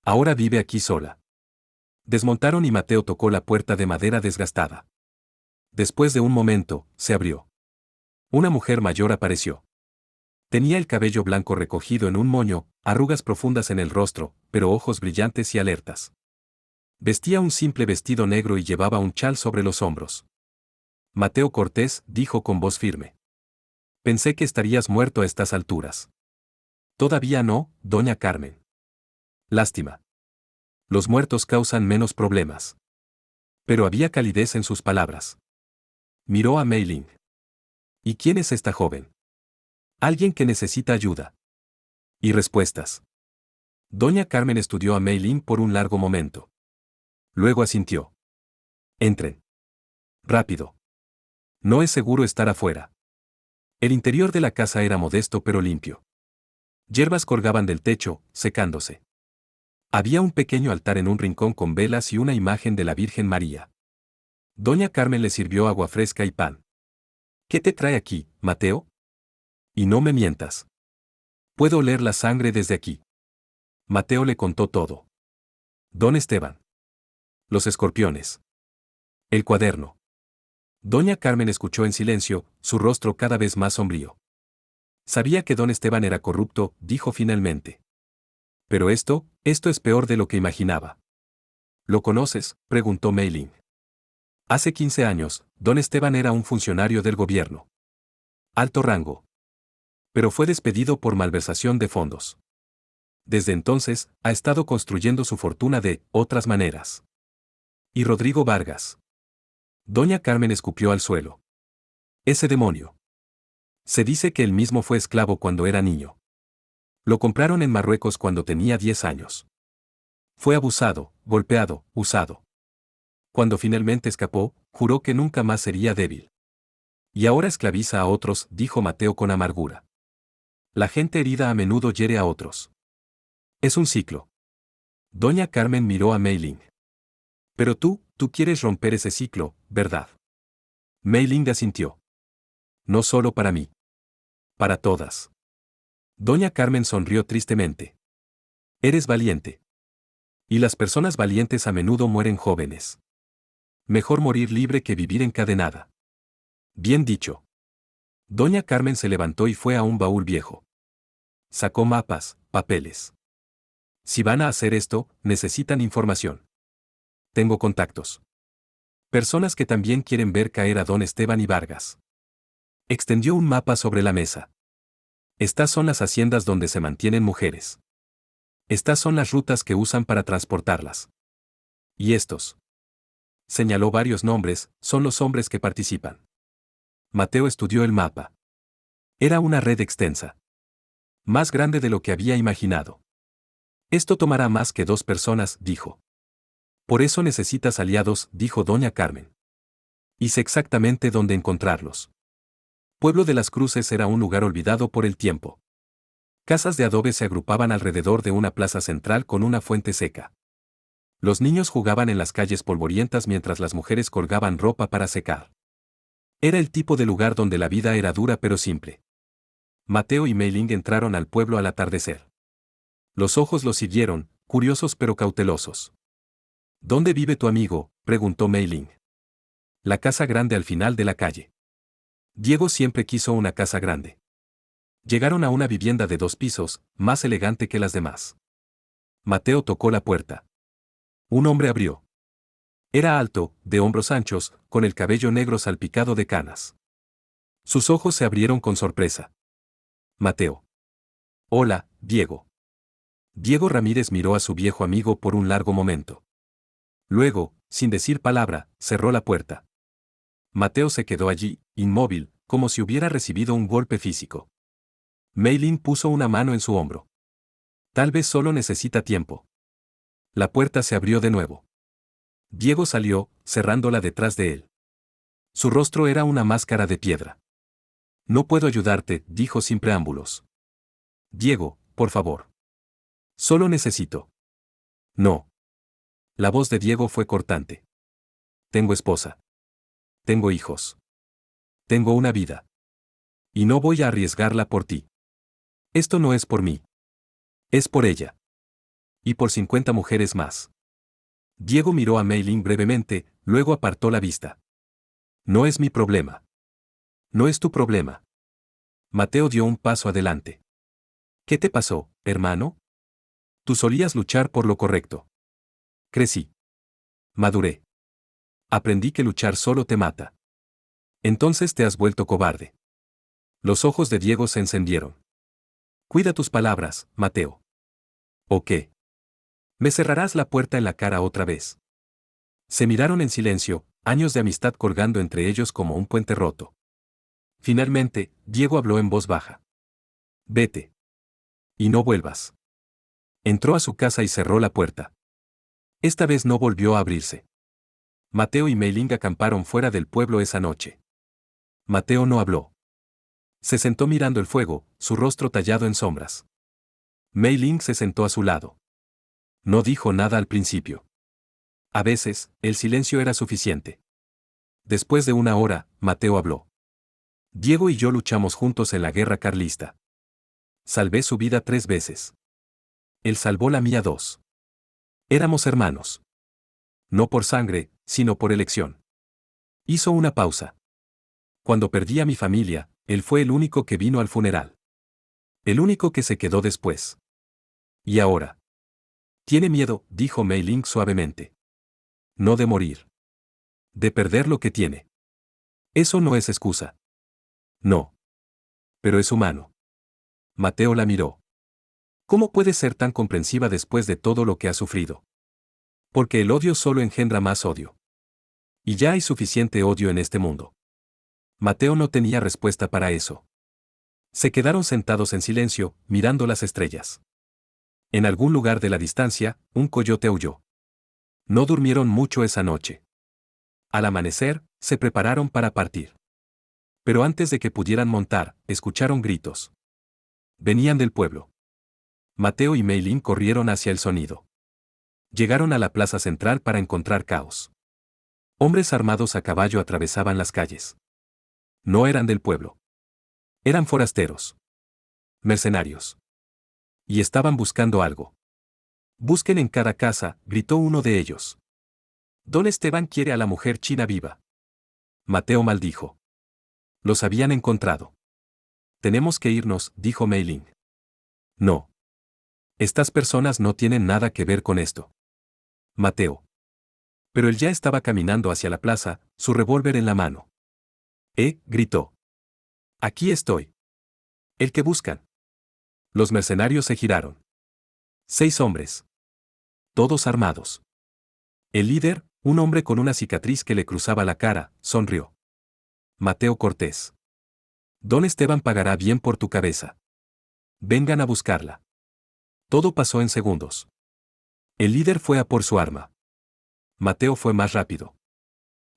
Ahora vive aquí sola. Desmontaron y Mateo tocó la puerta de madera desgastada. Después de un momento, se abrió. Una mujer mayor apareció. Tenía el cabello blanco recogido en un moño, arrugas profundas en el rostro, pero ojos brillantes y alertas. Vestía un simple vestido negro y llevaba un chal sobre los hombros. Mateo Cortés dijo con voz firme. Pensé que estarías muerto a estas alturas. Todavía no, doña Carmen. Lástima. Los muertos causan menos problemas. Pero había calidez en sus palabras. Miró a Mei Ling. ¿Y quién es esta joven? Alguien que necesita ayuda. Y respuestas. Doña Carmen estudió a Mei Ling por un largo momento. Luego asintió. Entren. Rápido. No es seguro estar afuera. El interior de la casa era modesto pero limpio. Hierbas colgaban del techo, secándose. Había un pequeño altar en un rincón con velas y una imagen de la Virgen María. Doña Carmen le sirvió agua fresca y pan. ¿Qué te trae aquí, Mateo? Y no me mientas. Puedo oler la sangre desde aquí. Mateo le contó todo. Don Esteban. Los escorpiones. El cuaderno. Doña Carmen escuchó en silencio, su rostro cada vez más sombrío. Sabía que don Esteban era corrupto, dijo finalmente. Pero esto es peor de lo que imaginaba. ¿Lo conoces?, preguntó Mei Ling. Hace 15 años, don Esteban era un funcionario del gobierno. Alto rango. Pero fue despedido por malversación de fondos. Desde entonces, ha estado construyendo su fortuna de otras maneras. ¿Y Rodrigo Vargas? Doña Carmen escupió al suelo. Ese demonio. Se dice que él mismo fue esclavo cuando era niño. Lo compraron en Marruecos cuando tenía 10 años. Fue abusado, golpeado, usado. Cuando finalmente escapó, juró que nunca más sería débil. Y ahora esclaviza a otros, dijo Mateo con amargura. La gente herida a menudo hiere a otros. Es un ciclo. Doña Carmen miró a Mei Ling. Pero tú quieres romper ese ciclo, ¿verdad? Mei Ling asintió. No solo para mí. Para todas. Doña Carmen sonrió tristemente. Eres valiente. Y las personas valientes a menudo mueren jóvenes. Mejor morir libre que vivir encadenada. Bien dicho. Doña Carmen se levantó y fue a un baúl viejo. Sacó mapas, papeles. Si van a hacer esto, necesitan información. Tengo contactos. Personas que también quieren ver caer a don Esteban y Vargas. Extendió un mapa sobre la mesa. Estas son las haciendas donde se mantienen mujeres. Estas son las rutas que usan para transportarlas. Y estos. Señaló varios nombres, son los hombres que participan. Mateo estudió el mapa. Era una red extensa. Más grande de lo que había imaginado. Esto tomará más que 2 personas, dijo. Por eso necesitas aliados, dijo doña Carmen. Y sé exactamente dónde encontrarlos. Pueblo de las Cruces era un lugar olvidado por el tiempo. Casas de adobe se agrupaban alrededor de una plaza central con una fuente seca. Los niños jugaban en las calles polvorientas mientras las mujeres colgaban ropa para secar. Era el tipo de lugar donde la vida era dura pero simple. Mateo y Mei Ling entraron al pueblo al atardecer. Los ojos los siguieron, curiosos pero cautelosos. ¿Dónde vive tu amigo?, preguntó Mei Ling. La casa grande al final de la calle. Diego siempre quiso una casa grande. Llegaron a una vivienda de 2 pisos, más elegante que las demás. Mateo tocó la puerta. Un hombre abrió. Era alto, de hombros anchos, con el cabello negro salpicado de canas. Sus ojos se abrieron con sorpresa. Mateo. Hola, Diego. Diego Ramírez miró a su viejo amigo por un largo momento. Luego, sin decir palabra, cerró la puerta. Mateo se quedó allí, inmóvil, como si hubiera recibido un golpe físico. Mei Ling puso una mano en su hombro. Tal vez solo necesita tiempo. La puerta se abrió de nuevo. Diego salió, cerrándola detrás de él. Su rostro era una máscara de piedra. No puedo ayudarte, dijo sin preámbulos. Diego, por favor. Solo necesito. No. La voz de Diego fue cortante. Tengo esposa. Tengo hijos. Tengo una vida. Y no voy a arriesgarla por ti. Esto no es por mí. Es por ella. Y por 50 mujeres más. Diego miró a Mei Ling brevemente, luego apartó la vista. No es mi problema. No es tu problema. Mateo dio un paso adelante. ¿Qué te pasó, hermano? Tú solías luchar por lo correcto. Crecí. Maduré. Aprendí que luchar solo te mata. Entonces te has vuelto cobarde. Los ojos de Diego se encendieron. Cuida tus palabras, Mateo. ¿O qué? Me cerrarás la puerta en la cara otra vez. Se miraron en silencio, años de amistad colgando entre ellos como un puente roto. Finalmente, Diego habló en voz baja. Vete. Y no vuelvas. Entró a su casa y cerró la puerta. Esta vez no volvió a abrirse. Mateo y Mei Ling acamparon fuera del pueblo esa noche. Mateo no habló. Se sentó mirando el fuego, su rostro tallado en sombras. Mei Ling se sentó a su lado. No dijo nada al principio. A veces, el silencio era suficiente. Después de una hora, Mateo habló. Diego y yo luchamos juntos en la guerra carlista. Salvé su vida 3 veces. Él salvó la mía 2. Éramos hermanos. No por sangre, sino por elección. Hizo una pausa. Cuando perdí a mi familia, él fue el único que vino al funeral. El único que se quedó después. ¿Y ahora? Tiene miedo, dijo Mei Ling suavemente. No de morir. De perder lo que tiene. Eso no es excusa. No. Pero es humano. Mateo la miró. ¿Cómo puedes ser tan comprensiva después de todo lo que has sufrido? Porque el odio solo engendra más odio. Y ya hay suficiente odio en este mundo. Mateo no tenía respuesta para eso. Se quedaron sentados en silencio, mirando las estrellas. En algún lugar de la distancia, un coyote aulló. No durmieron mucho esa noche. Al amanecer, se prepararon para partir. Pero antes de que pudieran montar, escucharon gritos. Venían del pueblo. Mateo y Mei Ling corrieron hacia el sonido. Llegaron a la plaza central para encontrar caos. Hombres armados a caballo atravesaban las calles. No eran del pueblo. Eran forasteros. Mercenarios. Y estaban buscando algo. Busquen en cada casa, gritó uno de ellos. Don Esteban quiere a la mujer china viva. Mateo maldijo. Los habían encontrado. Tenemos que irnos, dijo Mei Ling. No. Estas personas no tienen nada que ver con esto. Mateo. Pero él ya estaba caminando hacia la plaza, su revólver en la mano. Gritó. Aquí estoy. El que buscan. Los mercenarios se giraron. 6 hombres. Todos armados. El líder, un hombre con una cicatriz que le cruzaba la cara, sonrió. Mateo Cortés. Don Esteban pagará bien por tu cabeza. Vengan a buscarla. Todo pasó en segundos. El líder fue a por su arma. Mateo fue más rápido.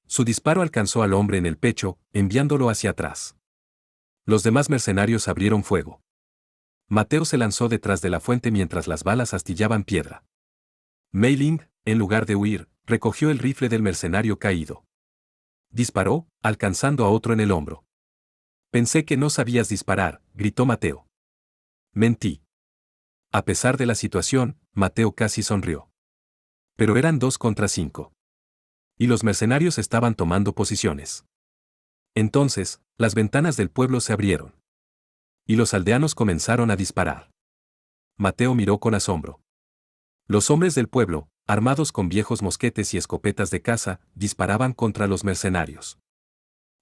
Su disparo alcanzó al hombre en el pecho, enviándolo hacia atrás. Los demás mercenarios abrieron fuego. Mateo se lanzó detrás de la fuente mientras las balas astillaban piedra. Mei Ling, en lugar de huir, recogió el rifle del mercenario caído. Disparó, alcanzando a otro en el hombro. Pensé que no sabías disparar, gritó Mateo. Mentí. A pesar de la situación, Mateo casi sonrió. Pero eran 2 contra 5. Y los mercenarios estaban tomando posiciones. Entonces, las ventanas del pueblo se abrieron. Y los aldeanos comenzaron a disparar. Mateo miró con asombro. Los hombres del pueblo, armados con viejos mosquetes y escopetas de caza, disparaban contra los mercenarios.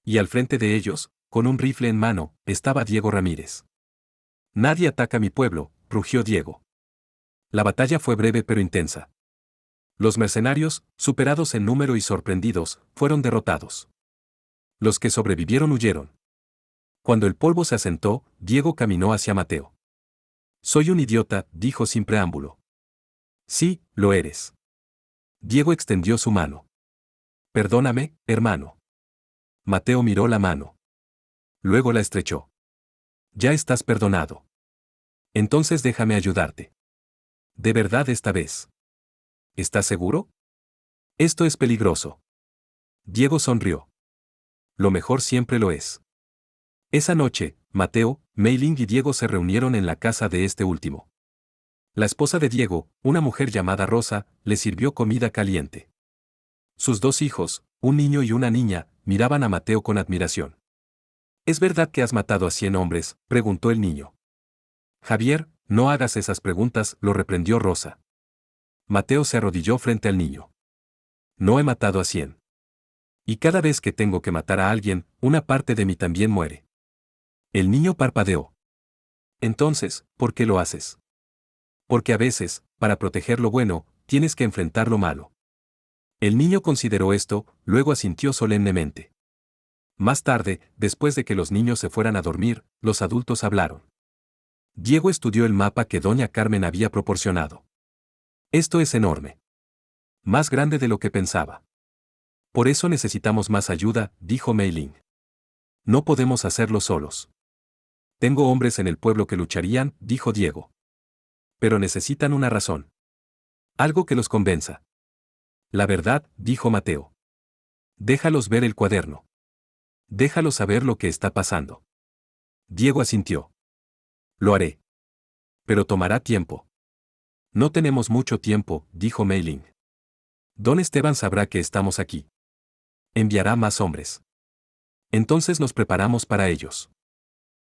Y al frente de ellos, con un rifle en mano, estaba Diego Ramírez. Nadie ataca mi pueblo, rugió Diego. La batalla fue breve pero intensa. Los mercenarios, superados en número y sorprendidos, fueron derrotados. Los que sobrevivieron huyeron. Cuando el polvo se asentó, Diego caminó hacia Mateo. Soy un idiota, dijo sin preámbulo. Sí, lo eres. Diego extendió su mano. Perdóname, hermano. Mateo miró la mano. Luego la estrechó. Ya estás perdonado. Entonces déjame ayudarte. De verdad esta vez. ¿Estás seguro? Esto es peligroso. Diego sonrió. Lo mejor siempre lo es. Esa noche, Mateo, Mei Ling y Diego se reunieron en la casa de este último. La esposa de Diego, una mujer llamada Rosa, le sirvió comida caliente. Sus 2 hijos, un niño y una niña, miraban a Mateo con admiración. ¿Es verdad que has matado a 100 hombres?, preguntó el niño. Javier, no hagas esas preguntas, lo reprendió Rosa. Mateo se arrodilló frente al niño. No he matado a 100. Y cada vez que tengo que matar a alguien, una parte de mí también muere. El niño parpadeó. Entonces, ¿por qué lo haces? Porque a veces, para proteger lo bueno, tienes que enfrentar lo malo. El niño consideró esto, luego asintió solemnemente. Más tarde, después de que los niños se fueran a dormir, los adultos hablaron. Diego estudió el mapa que doña Carmen había proporcionado. Esto es enorme. Más grande de lo que pensaba. Por eso necesitamos más ayuda, dijo Mei Ling. No podemos hacerlo solos. Tengo hombres en el pueblo que lucharían, dijo Diego. Pero necesitan una razón. Algo que los convenza. La verdad, dijo Mateo. Déjalos ver el cuaderno. Déjalos saber lo que está pasando. Diego asintió. Lo haré. Pero tomará tiempo. No tenemos mucho tiempo, dijo Mei Ling. Don Esteban sabrá que estamos aquí. Enviará más hombres. Entonces nos preparamos para ellos.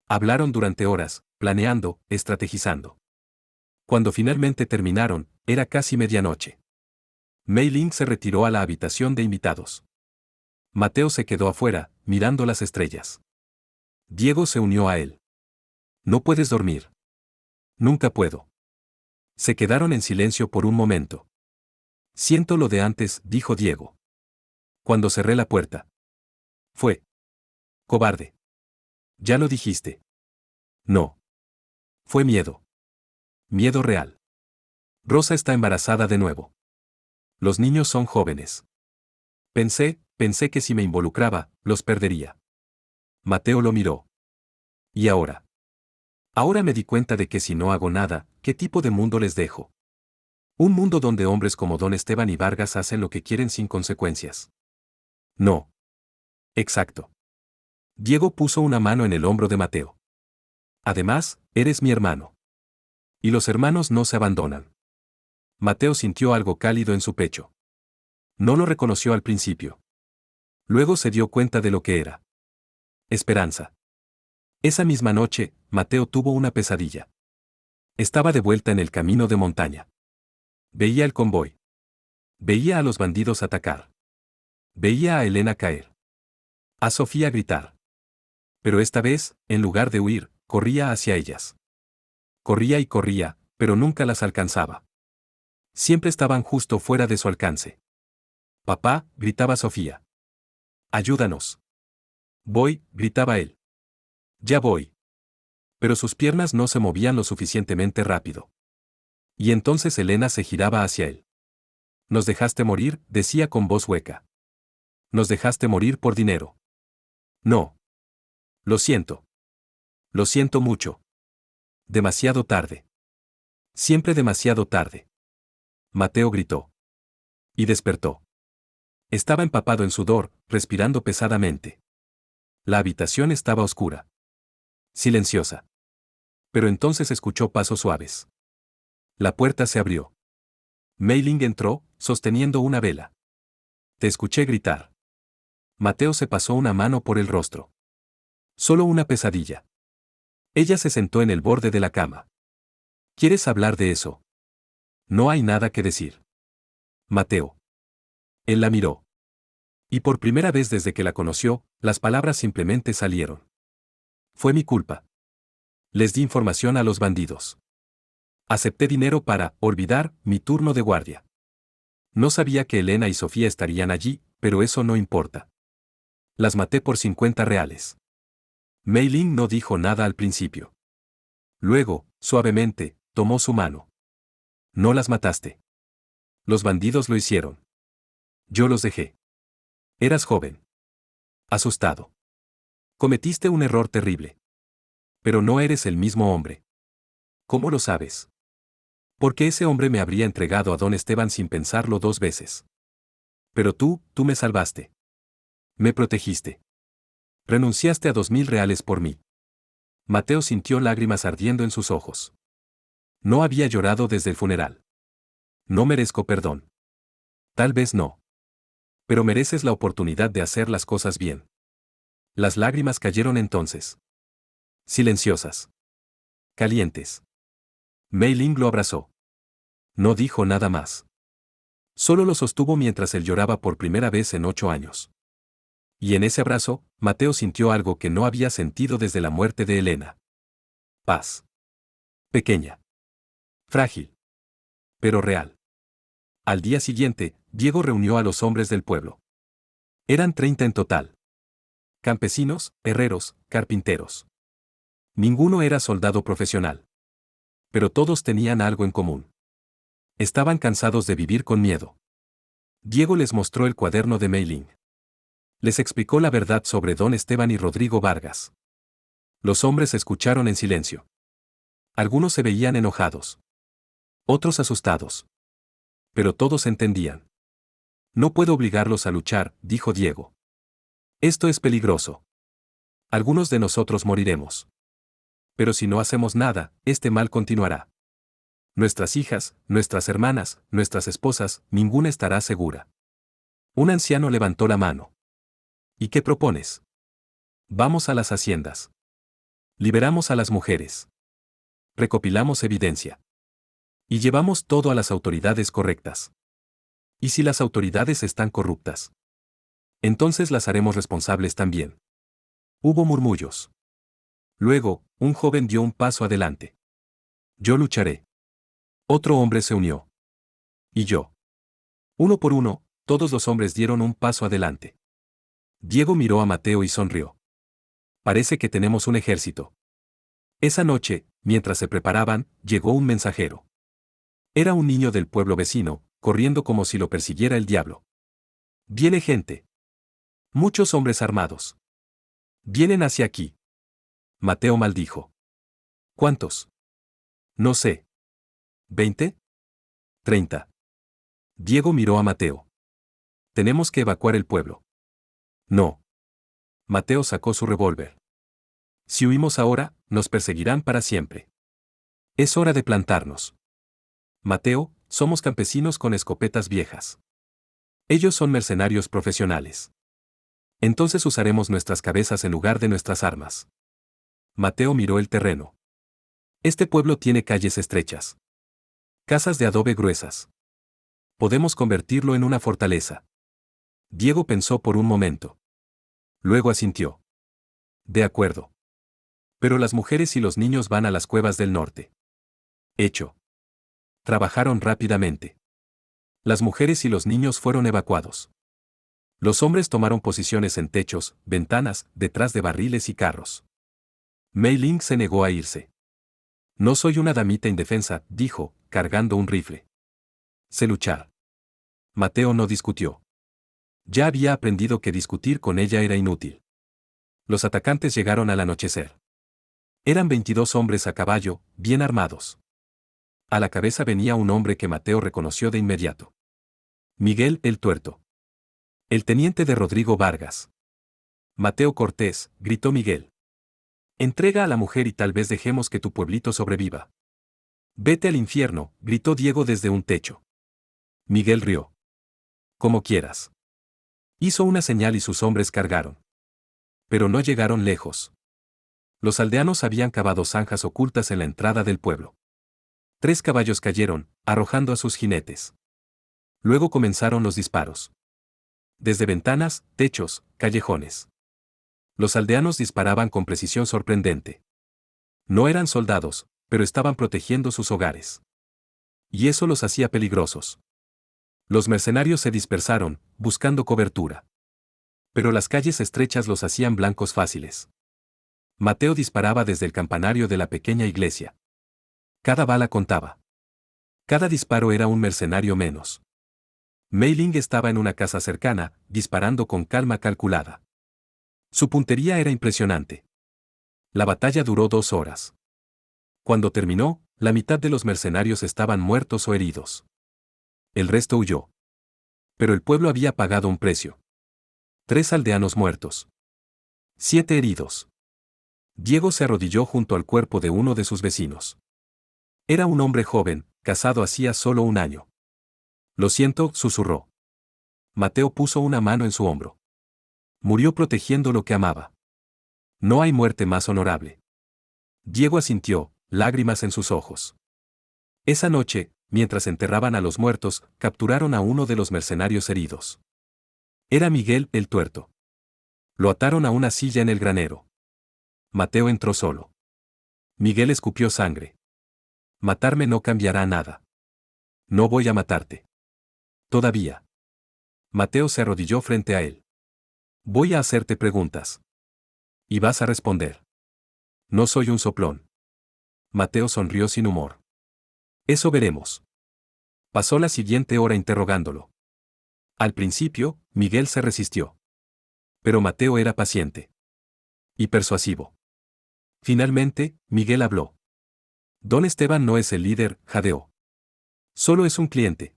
Hablaron durante horas, planeando, estrategizando. Cuando finalmente terminaron, era casi medianoche. Mei Ling se retiró a la habitación de invitados. Mateo se quedó afuera, mirando las estrellas. Diego se unió a él. No puedes dormir. Nunca puedo. Se quedaron en silencio por un momento. Siento lo de antes, dijo Diego. Cuando cerré la puerta. Fue. Cobarde. Ya lo dijiste. No. Fue miedo. Miedo real. Rosa está embarazada de nuevo. Los niños son jóvenes. Pensé que si me involucraba, los perdería. Mateo lo miró. ¿Y ahora? Ahora me di cuenta de que si no hago nada, ¿qué tipo de mundo les dejo? Un mundo donde hombres como Don Esteban y Vargas hacen lo que quieren sin consecuencias. No. Exacto. Diego puso una mano en el hombro de Mateo. Además, eres mi hermano. Y los hermanos no se abandonan. Mateo sintió algo cálido en su pecho. No lo reconoció al principio. Luego se dio cuenta de lo que era. Esperanza. Esa misma noche, Mateo tuvo una pesadilla. Estaba de vuelta en el camino de montaña. Veía el convoy. Veía a los bandidos atacar. Veía a Elena caer. A Sofía gritar. Pero esta vez, en lugar de huir, corría hacia ellas. Corría y corría, pero nunca las alcanzaba. Siempre estaban justo fuera de su alcance. Papá, gritaba Sofía. Ayúdanos. Voy, gritaba él. Ya voy. Pero sus piernas no se movían lo suficientemente rápido. Y entonces Elena se giraba hacia él. Nos dejaste morir, decía con voz hueca. Nos dejaste morir por dinero. No. Lo siento. Lo siento mucho. Demasiado tarde. Siempre demasiado tarde. Mateo gritó. Y despertó. Estaba empapado en sudor, respirando pesadamente. La habitación estaba oscura. Silenciosa. Pero entonces escuchó pasos suaves. La puerta se abrió. Mei Ling entró, sosteniendo una vela. Te escuché gritar. Mateo se pasó una mano por el rostro. Solo una pesadilla. Ella se sentó en el borde de la cama. ¿Quieres hablar de eso? No hay nada que decir. Mateo. Él la miró. Y por primera vez desde que la conoció, las palabras simplemente salieron. Fue mi culpa. Les di información a los bandidos. Acepté dinero para olvidar mi turno de guardia. No sabía que Elena y Sofía estarían allí, pero eso no importa. Las maté por 50 reales. Mei Ling no dijo nada al principio. Luego, suavemente, tomó su mano. No las mataste. Los bandidos lo hicieron. Yo los dejé. Eras joven. Asustado. Cometiste un error terrible. Pero no eres el mismo hombre. ¿Cómo lo sabes? Porque ese hombre me habría entregado a don Esteban sin pensarlo 2 veces. Pero tú me salvaste. Me protegiste. Renunciaste a 2000 reales por mí. Mateo sintió lágrimas ardiendo en sus ojos. No había llorado desde el funeral. No merezco perdón. Tal vez no. Pero mereces la oportunidad de hacer las cosas bien. Las lágrimas cayeron entonces. Silenciosas. Calientes. Mei Ling lo abrazó. No dijo nada más. Solo lo sostuvo mientras él lloraba por primera vez en 8 años. Y en ese abrazo, Mateo sintió algo que no había sentido desde la muerte de Elena. Paz. Pequeña. Frágil. Pero real. Al día siguiente, Diego reunió a los hombres del pueblo. Eran 30 en total. Campesinos, herreros, carpinteros. Ninguno era soldado profesional. Pero todos tenían algo en común. Estaban cansados de vivir con miedo. Diego les mostró el cuaderno de Mei Ling. Les explicó la verdad sobre Don Esteban y Rodrigo Vargas. Los hombres escucharon en silencio. Algunos se veían enojados. Otros asustados. Pero todos entendían. No puedo obligarlos a luchar, dijo Diego. Esto es peligroso. Algunos de nosotros moriremos. Pero si no hacemos nada, este mal continuará. Nuestras hijas, nuestras hermanas, nuestras esposas, ninguna estará segura. Un anciano levantó la mano. ¿Y qué propones? Vamos a las haciendas. Liberamos a las mujeres. Recopilamos evidencia. Y llevamos todo a las autoridades correctas. ¿Y si las autoridades están corruptas? Entonces las haremos responsables también. Hubo murmullos. Luego, un joven dio un paso adelante. Yo lucharé. Otro hombre se unió. Y yo. Uno por uno, todos los hombres dieron un paso adelante. Diego miró a Mateo y sonrió. Parece que tenemos un ejército. Esa noche, mientras se preparaban, llegó un mensajero. Era un niño del pueblo vecino, corriendo como si lo persiguiera el diablo. Viene gente. Muchos hombres armados. Vienen hacia aquí. Mateo maldijo. ¿Cuántos? No sé. ¿20? 30. Diego miró a Mateo. Tenemos que evacuar el pueblo. No. Mateo sacó su revólver. Si huimos ahora, nos perseguirán para siempre. Es hora de plantarnos. Mateo, somos campesinos con escopetas viejas. Ellos son mercenarios profesionales. Entonces usaremos nuestras cabezas en lugar de nuestras armas. Mateo miró el terreno. Este pueblo tiene calles estrechas. Casas de adobe gruesas. Podemos convertirlo en una fortaleza. Diego pensó por un momento. Luego asintió. De acuerdo. Pero las mujeres y los niños van a las cuevas del norte. Hecho. Trabajaron rápidamente. Las mujeres y los niños fueron evacuados. Los hombres tomaron posiciones en techos, ventanas, detrás de barriles y carros. Mei Ling se negó a irse. No soy una damita indefensa, dijo, cargando un rifle. Sé luchar. Mateo no discutió. Ya había aprendido que discutir con ella era inútil. Los atacantes llegaron al anochecer. Eran 22 hombres a caballo, bien armados. A la cabeza venía un hombre que Mateo reconoció de inmediato. Miguel el Tuerto. El teniente de Rodrigo Vargas. Mateo Cortés, gritó Miguel. Entrega a la mujer y tal vez dejemos que tu pueblito sobreviva. Vete al infierno, gritó Diego desde un techo. Miguel rió. Como quieras. Hizo una señal y sus hombres cargaron. Pero no llegaron lejos. Los aldeanos habían cavado zanjas ocultas en la entrada del pueblo. 3 caballos cayeron, arrojando a sus jinetes. Luego comenzaron los disparos. Desde ventanas, techos, callejones. Los aldeanos disparaban con precisión sorprendente. No eran soldados, pero estaban protegiendo sus hogares. Y eso los hacía peligrosos. Los mercenarios se dispersaron, buscando cobertura. Pero las calles estrechas los hacían blancos fáciles. Mateo disparaba desde el campanario de la pequeña iglesia. Cada bala contaba. Cada disparo era un mercenario menos. Mei Ling estaba en una casa cercana, disparando con calma calculada. Su puntería era impresionante. La batalla duró 2 horas. Cuando terminó, la mitad de los mercenarios estaban muertos o heridos. El resto huyó. Pero el pueblo había pagado un precio. 3 aldeanos muertos. 7 heridos. Diego se arrodilló junto al cuerpo de uno de sus vecinos. Era un hombre joven, casado hacía solo un año. Lo siento, susurró. Mateo puso una mano en su hombro. Murió protegiendo lo que amaba. No hay muerte más honorable. Diego asintió, lágrimas en sus ojos. Esa noche, mientras enterraban a los muertos, capturaron a uno de los mercenarios heridos. Era Miguel el Tuerto. Lo ataron a una silla en el granero. Mateo entró solo. Miguel escupió sangre. Matarme no cambiará nada. No voy a matarte. Todavía. Mateo se arrodilló frente a él. Voy a hacerte preguntas. Y vas a responder. No soy un soplón. Mateo sonrió sin humor. Eso veremos. Pasó la siguiente hora interrogándolo. Al principio, Miguel se resistió. Pero Mateo era paciente. Y persuasivo. Finalmente, Miguel habló. Don Esteban no es el líder, jadeó. Solo es un cliente.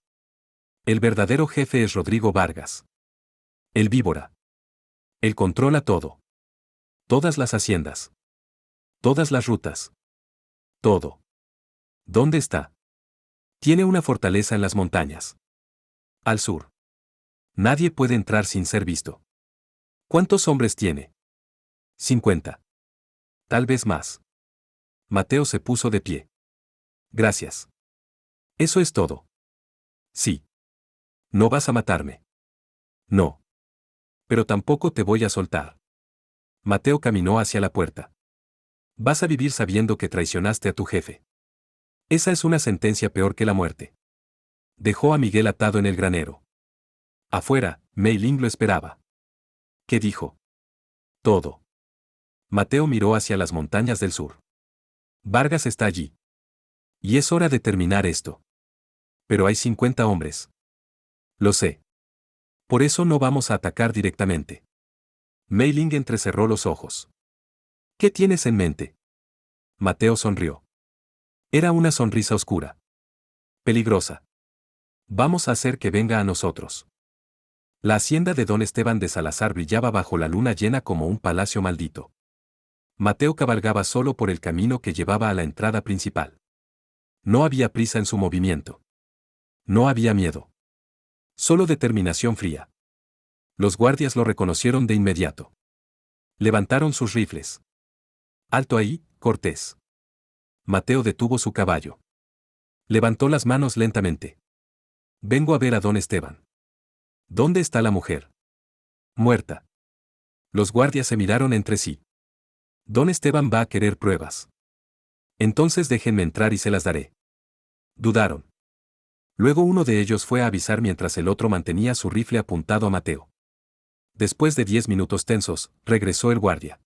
El verdadero jefe es Rodrigo Vargas. El víbora. Él controla todo. Todas las haciendas. Todas las rutas. Todo. ¿Dónde está? Tiene una fortaleza en las montañas. Al sur. Nadie puede entrar sin ser visto. ¿Cuántos hombres tiene? 50. Tal vez más. Mateo se puso de pie. Gracias. Eso es todo. Sí. No vas a matarme. No. Pero tampoco te voy a soltar. Mateo caminó hacia la puerta. Vas a vivir sabiendo que traicionaste a tu jefe. Esa es una sentencia peor que la muerte. Dejó a Miguel atado en el granero. Afuera, Mei Ling lo esperaba. ¿Qué dijo? Todo. Mateo miró hacia las montañas del sur. Vargas está allí. Y es hora de terminar esto. Pero hay 50 hombres. Lo sé. Por eso no vamos a atacar directamente. Mei Ling entrecerró los ojos. ¿Qué tienes en mente? Mateo sonrió. Era una sonrisa oscura. Peligrosa. Vamos a hacer que venga a nosotros. La hacienda de don Esteban de Salazar brillaba bajo la luna llena como un palacio maldito. Mateo cabalgaba solo por el camino que llevaba a la entrada principal. No había prisa en su movimiento. No había miedo. Solo determinación fría. Los guardias lo reconocieron de inmediato. Levantaron sus rifles. Alto ahí, Cortés. Mateo detuvo su caballo. Levantó las manos lentamente. Vengo a ver a don Esteban. ¿Dónde está la mujer? Muerta. Los guardias se miraron entre sí. Don Esteban va a querer pruebas. Entonces déjenme entrar y se las daré. Dudaron. Luego uno de ellos fue a avisar mientras el otro mantenía su rifle apuntado a Mateo. Después de 10 minutos tensos, regresó el guardia.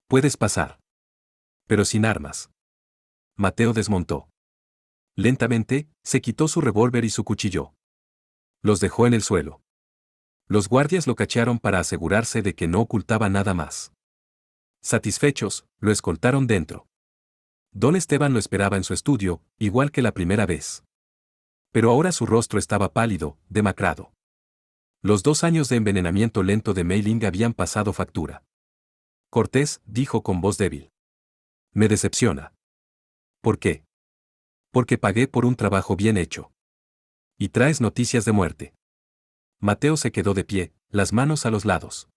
Puedes pasar. Pero sin armas. Mateo desmontó. Lentamente, se quitó su revólver y su cuchillo. Los dejó en el suelo. Los guardias lo cachearon para asegurarse de que no ocultaba nada más. Satisfechos, lo escoltaron dentro. Don Esteban lo esperaba en su estudio, igual que la primera vez. Pero ahora su rostro estaba pálido, demacrado. Los 2 años de envenenamiento lento de Mei Ling habían pasado factura. Cortés, dijo con voz débil. Me decepciona. ¿Por qué? Porque pagué por un trabajo bien hecho. Y traes noticias de muerte. Mateo se quedó de pie, las manos a los lados.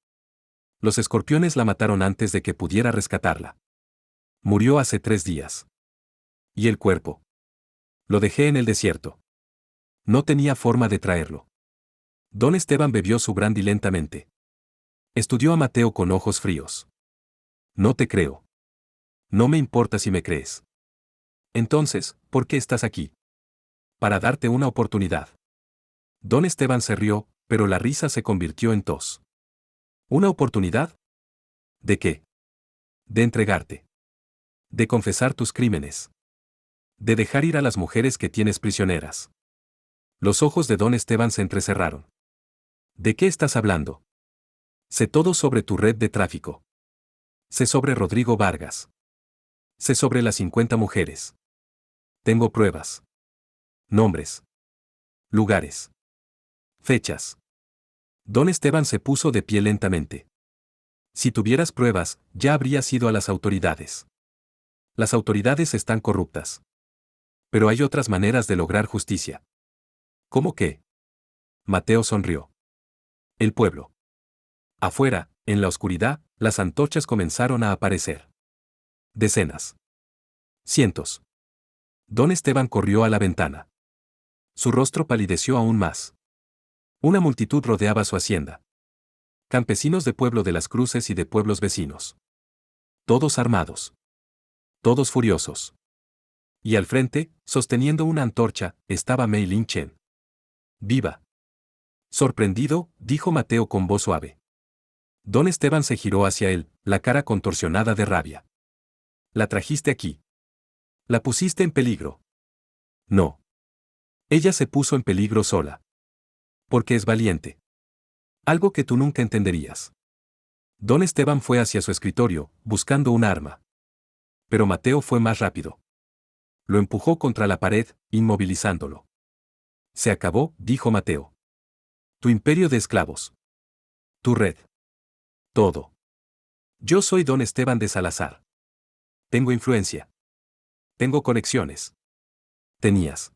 Los escorpiones la mataron antes de que pudiera rescatarla. Murió hace 3 días. ¿Y el cuerpo? Lo dejé en el desierto. No tenía forma de traerlo. Don Esteban bebió su brandy lentamente. Estudió a Mateo con ojos fríos. No te creo. No me importa si me crees. Entonces, ¿por qué estás aquí? Para darte una oportunidad. Don Esteban se rió, pero la risa se convirtió en tos. ¿Una oportunidad? ¿De qué? De entregarte. De confesar tus crímenes. De dejar ir a las mujeres que tienes prisioneras. Los ojos de don Esteban se entrecerraron. ¿De qué estás hablando? Sé todo sobre tu red de tráfico. Sé sobre Rodrigo Vargas. Sé sobre las 50 mujeres. Tengo pruebas. Nombres. Lugares. Fechas. Don Esteban se puso de pie lentamente. Si tuvieras pruebas, ya habrías ido a las autoridades. Las autoridades están corruptas. Pero hay otras maneras de lograr justicia. ¿Cómo qué? Mateo sonrió. El pueblo. Afuera, en la oscuridad, las antorchas comenzaron a aparecer. Decenas. Cientos. Don Esteban corrió a la ventana. Su rostro palideció aún más. Una multitud rodeaba su hacienda. Campesinos de Pueblo de las Cruces y de pueblos vecinos. Todos armados. Todos furiosos. Y al frente, sosteniendo una antorcha, estaba Mei Ling Chen. ¡Viva! Sorprendido, dijo Mateo con voz suave. Don Esteban se giró hacia él, la cara contorsionada de rabia. La trajiste aquí. La pusiste en peligro. No. Ella se puso en peligro sola. Porque es valiente. Algo que tú nunca entenderías. Don Esteban fue hacia su escritorio, buscando un arma. Pero Mateo fue más rápido. Lo empujó contra la pared, inmovilizándolo. Se acabó, dijo Mateo. Tu imperio de esclavos. Tu red. Todo. Yo soy Don Esteban de Salazar. Tengo influencia. Tengo conexiones. Tenías.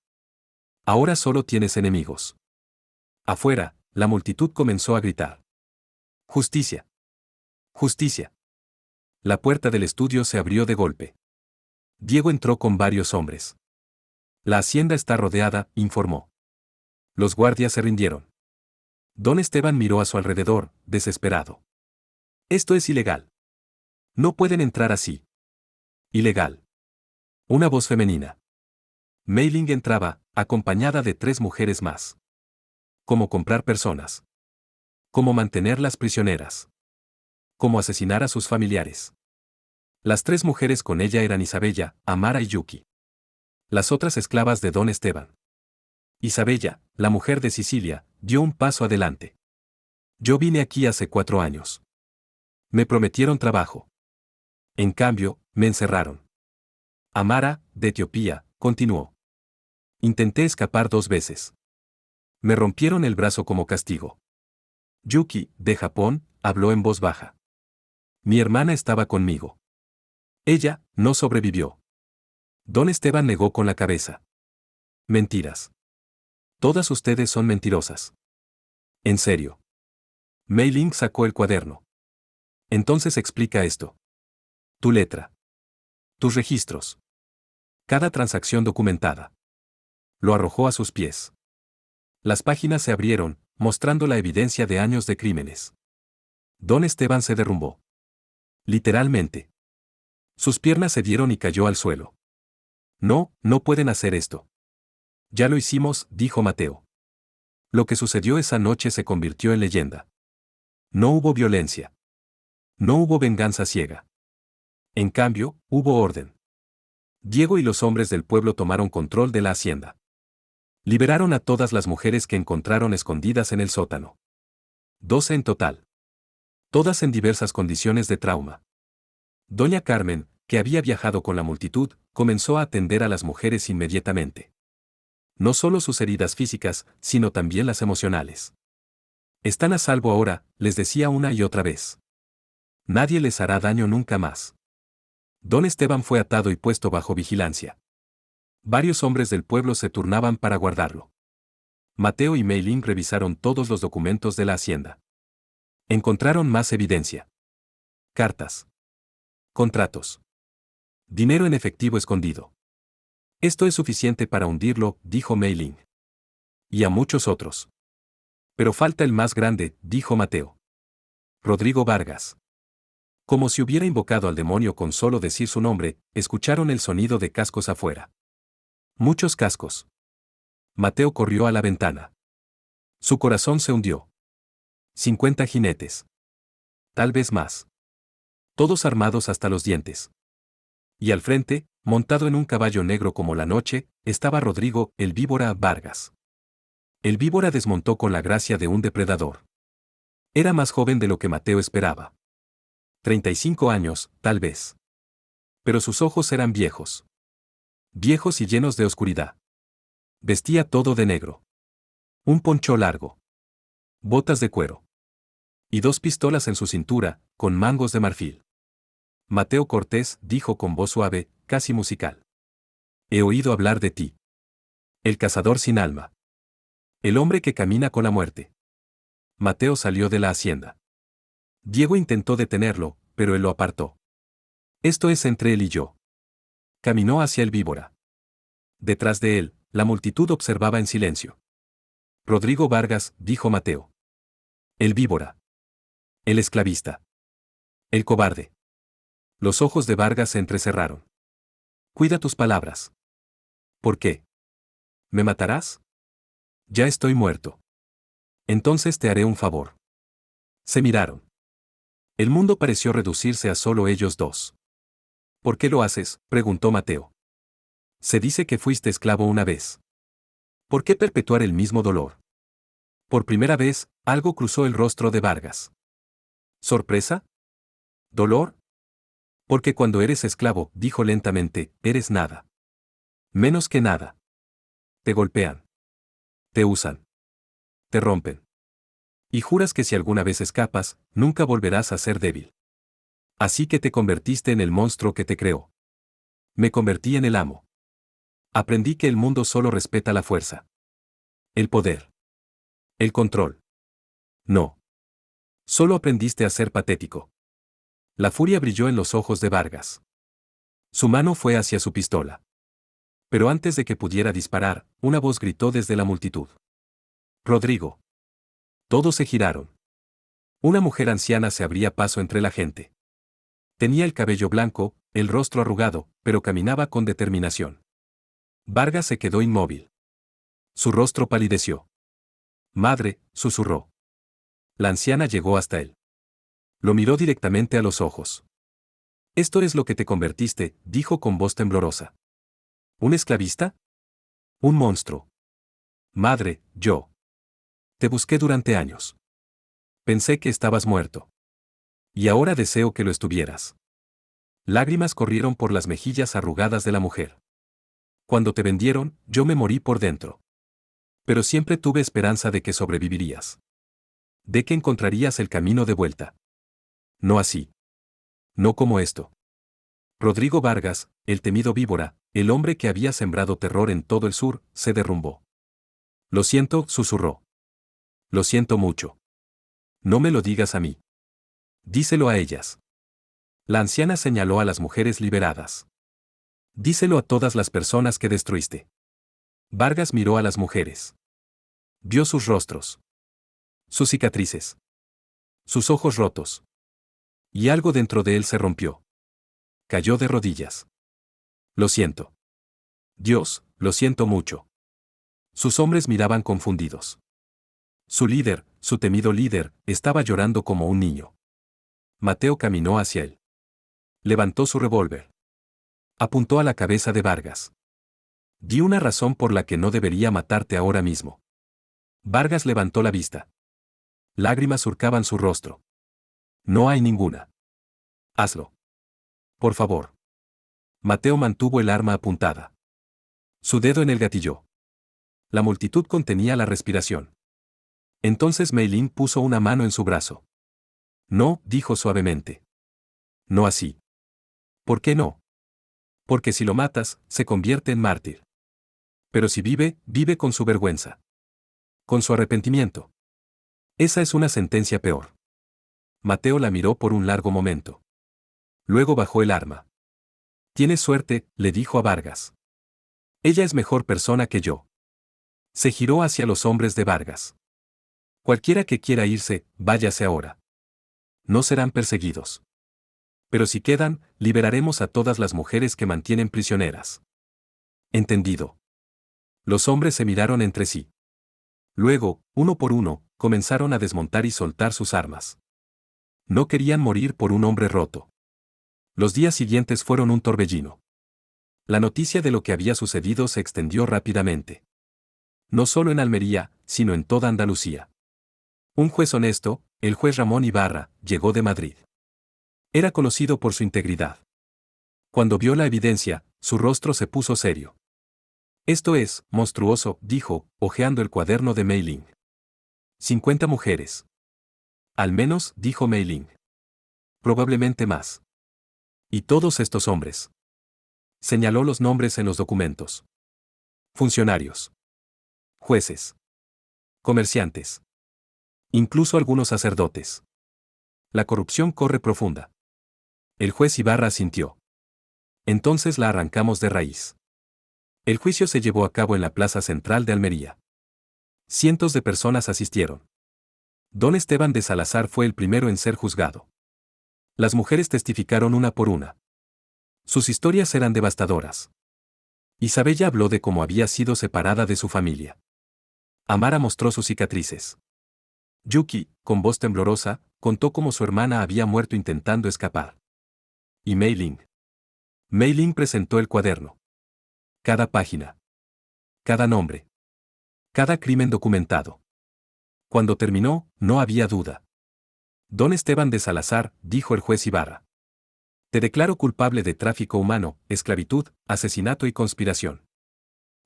Ahora solo tienes enemigos. Afuera, la multitud comenzó a gritar. Justicia. Justicia. La puerta del estudio se abrió de golpe. Diego entró con varios hombres. La hacienda está rodeada, informó. Los guardias se rindieron. Don Esteban miró a su alrededor, desesperado. Esto es ilegal. No pueden entrar así. Ilegal. Una voz femenina. Mei Ling entraba, acompañada de 3 mujeres más. Cómo comprar personas. Cómo mantenerlas prisioneras. Cómo asesinar a sus familiares. Las 3 mujeres con ella eran Isabella, Amara y Yuki. Las otras esclavas de Don Esteban. Isabella, la mujer de Sicilia, dio un paso adelante. Yo vine aquí hace 4 años. Me prometieron trabajo. En cambio, me encerraron. Amara, de Etiopía, continuó. Intenté escapar 2 veces. Me rompieron el brazo como castigo. Yuki, de Japón, habló en voz baja. Mi hermana estaba conmigo. Ella, no sobrevivió. Don Esteban negó con la cabeza. Mentiras. Todas ustedes son mentirosas. En serio. Mei Ling sacó el cuaderno. Entonces explica esto. Tu letra. Tus registros. Cada transacción documentada. Lo arrojó a sus pies. Las páginas se abrieron, mostrando la evidencia de años de crímenes. Don Esteban se derrumbó. Literalmente. Sus piernas se dieron y cayó al suelo. No, no pueden hacer esto. Ya lo hicimos, dijo Mateo. Lo que sucedió esa noche se convirtió en leyenda. No hubo violencia. No hubo venganza ciega. En cambio, hubo orden. Diego y los hombres del pueblo tomaron control de la hacienda. Liberaron a todas las mujeres que encontraron escondidas en el sótano. 12 en total. Todas en diversas condiciones de trauma. Doña Carmen, que había viajado con la multitud, comenzó a atender a las mujeres inmediatamente. No solo sus heridas físicas, sino también las emocionales. Están a salvo ahora, les decía una y otra vez. Nadie les hará daño nunca más. Don Esteban fue atado y puesto bajo vigilancia. Varios hombres del pueblo se turnaban para guardarlo. Mateo y Mei Ling revisaron todos los documentos de la hacienda. Encontraron más evidencia. Cartas. Contratos. Dinero en efectivo escondido. Esto es suficiente para hundirlo, dijo Mei Ling. Y a muchos otros. Pero falta el más grande, dijo Mateo. Rodrigo Vargas. Como si hubiera invocado al demonio con solo decir su nombre, escucharon el sonido de cascos afuera. Muchos cascos. Mateo corrió a la ventana. Su corazón se hundió. 50 jinetes. Tal vez más. Todos armados hasta los dientes. Y al frente, montado en un caballo negro como la noche, estaba Rodrigo, el víbora Vargas. El víbora desmontó con la gracia de un depredador. Era más joven de lo que Mateo esperaba. 35 años, tal vez. Pero sus ojos eran viejos. Viejos y llenos de oscuridad. Vestía todo de negro. Un poncho largo. Botas de cuero. Y 2 pistolas en su cintura, con mangos de marfil. Mateo Cortés dijo con voz suave, casi musical. He oído hablar de ti. El cazador sin alma. El hombre que camina con la muerte. Mateo salió de la hacienda. Diego intentó detenerlo, pero él lo apartó. Esto es entre él y yo. Caminó hacia el víbora. Detrás de él, la multitud observaba en silencio. Rodrigo Vargas, dijo Mateo. El víbora. El esclavista. El cobarde. Los ojos de Vargas se entrecerraron. Cuida tus palabras. ¿Por qué? ¿Me matarás? Ya estoy muerto. Entonces te haré un favor. Se miraron. El mundo pareció reducirse a solo ellos dos. ¿Por qué lo haces?, preguntó Mateo. Se dice que fuiste esclavo una vez. ¿Por qué perpetuar el mismo dolor? Por primera vez, algo cruzó el rostro de Vargas. ¿Sorpresa? ¿Dolor? Porque cuando eres esclavo, dijo lentamente, eres nada. Menos que nada. Te golpean. Te usan. Te rompen. Y juras que si alguna vez escapas, nunca volverás a ser débil. Así que te convertiste en el monstruo que te creó. Me convertí en el amo. Aprendí que el mundo solo respeta la fuerza. El poder. El control. No. Solo aprendiste a ser patético. La furia brilló en los ojos de Vargas. Su mano fue hacia su pistola. Pero antes de que pudiera disparar, una voz gritó desde la multitud. Rodrigo. Todos se giraron. Una mujer anciana se abría paso entre la gente. Tenía el cabello blanco, el rostro arrugado, pero caminaba con determinación. Vargas se quedó inmóvil. Su rostro palideció. Madre, susurró. La anciana llegó hasta él. Lo miró directamente a los ojos. Esto es lo que te convertiste, dijo con voz temblorosa. ¿Un esclavista? Un monstruo. Madre, yo. Te busqué durante años. Pensé que estabas muerto. Y ahora deseo que lo estuvieras. Lágrimas corrieron por las mejillas arrugadas de la mujer. Cuando te vendieron, yo me morí por dentro. Pero siempre tuve esperanza de que sobrevivirías. De que encontrarías el camino de vuelta. No así. No como esto. Rodrigo Vargas, el temido víbora, el hombre que había sembrado terror en todo el sur, se derrumbó. Lo siento, susurró. Lo siento mucho. No me lo digas a mí. Díselo a ellas. La anciana señaló a las mujeres liberadas. Díselo a todas las personas que destruiste. Vargas miró a las mujeres. Vio sus rostros. Sus cicatrices. Sus ojos rotos. Y algo dentro de él se rompió. Cayó de rodillas. Lo siento. Dios, lo siento mucho. Sus hombres miraban confundidos. Su líder, su temido líder, estaba llorando como un niño. Mateo caminó hacia él. Levantó su revólver. Apuntó a la cabeza de Vargas. Di una razón por la que no debería matarte ahora mismo. Vargas levantó la vista. Lágrimas surcaban su rostro. No hay ninguna. Hazlo. Por favor. Mateo mantuvo el arma apuntada. Su dedo en el gatillo. La multitud contenía la respiración. Entonces Meilin puso una mano en su brazo. No, dijo suavemente. No así. ¿Por qué no? Porque si lo matas, se convierte en mártir. Pero si vive, vive con su vergüenza. Con su arrepentimiento. Esa es una sentencia peor. Mateo la miró por un largo momento. Luego bajó el arma. Tienes suerte, le dijo a Vargas. Ella es mejor persona que yo. Se giró hacia los hombres de Vargas. Cualquiera que quiera irse, váyase ahora. No serán perseguidos. Pero si quedan, liberaremos a todas las mujeres que mantienen prisioneras. Entendido. Los hombres se miraron entre sí. Luego, uno por uno, comenzaron a desmontar y soltar sus armas. No querían morir por un hombre roto. Los días siguientes fueron un torbellino. La noticia de lo que había sucedido se extendió rápidamente. No solo en Almería, sino en toda Andalucía. Un juez honesto, el juez Ramón Ibarra, llegó de Madrid. Era conocido por su integridad. Cuando vio la evidencia, su rostro se puso serio. Esto es, monstruoso, dijo, hojeando el cuaderno de Meilin. 50 mujeres. Al menos, dijo Meilin. Probablemente más. Y todos estos hombres. Señaló los nombres en los documentos. Funcionarios. Jueces. Comerciantes. Incluso algunos sacerdotes. La corrupción corre profunda. El juez Ibarra asintió. Entonces la arrancamos de raíz. El juicio se llevó a cabo en la plaza central de Almería. Cientos de personas asistieron. Don Esteban de Salazar fue el primero en ser juzgado. Las mujeres testificaron una por una. Sus historias eran devastadoras. Isabella habló de cómo había sido separada de su familia. Amara mostró sus cicatrices. Yuki, con voz temblorosa, contó cómo su hermana había muerto intentando escapar. Y Mei Ling. Mei Ling presentó el cuaderno. Cada página. Cada nombre. Cada crimen documentado. Cuando terminó, no había duda. Don Esteban de Salazar, dijo el juez Ibarra. Te declaro culpable de tráfico humano, esclavitud, asesinato y conspiración.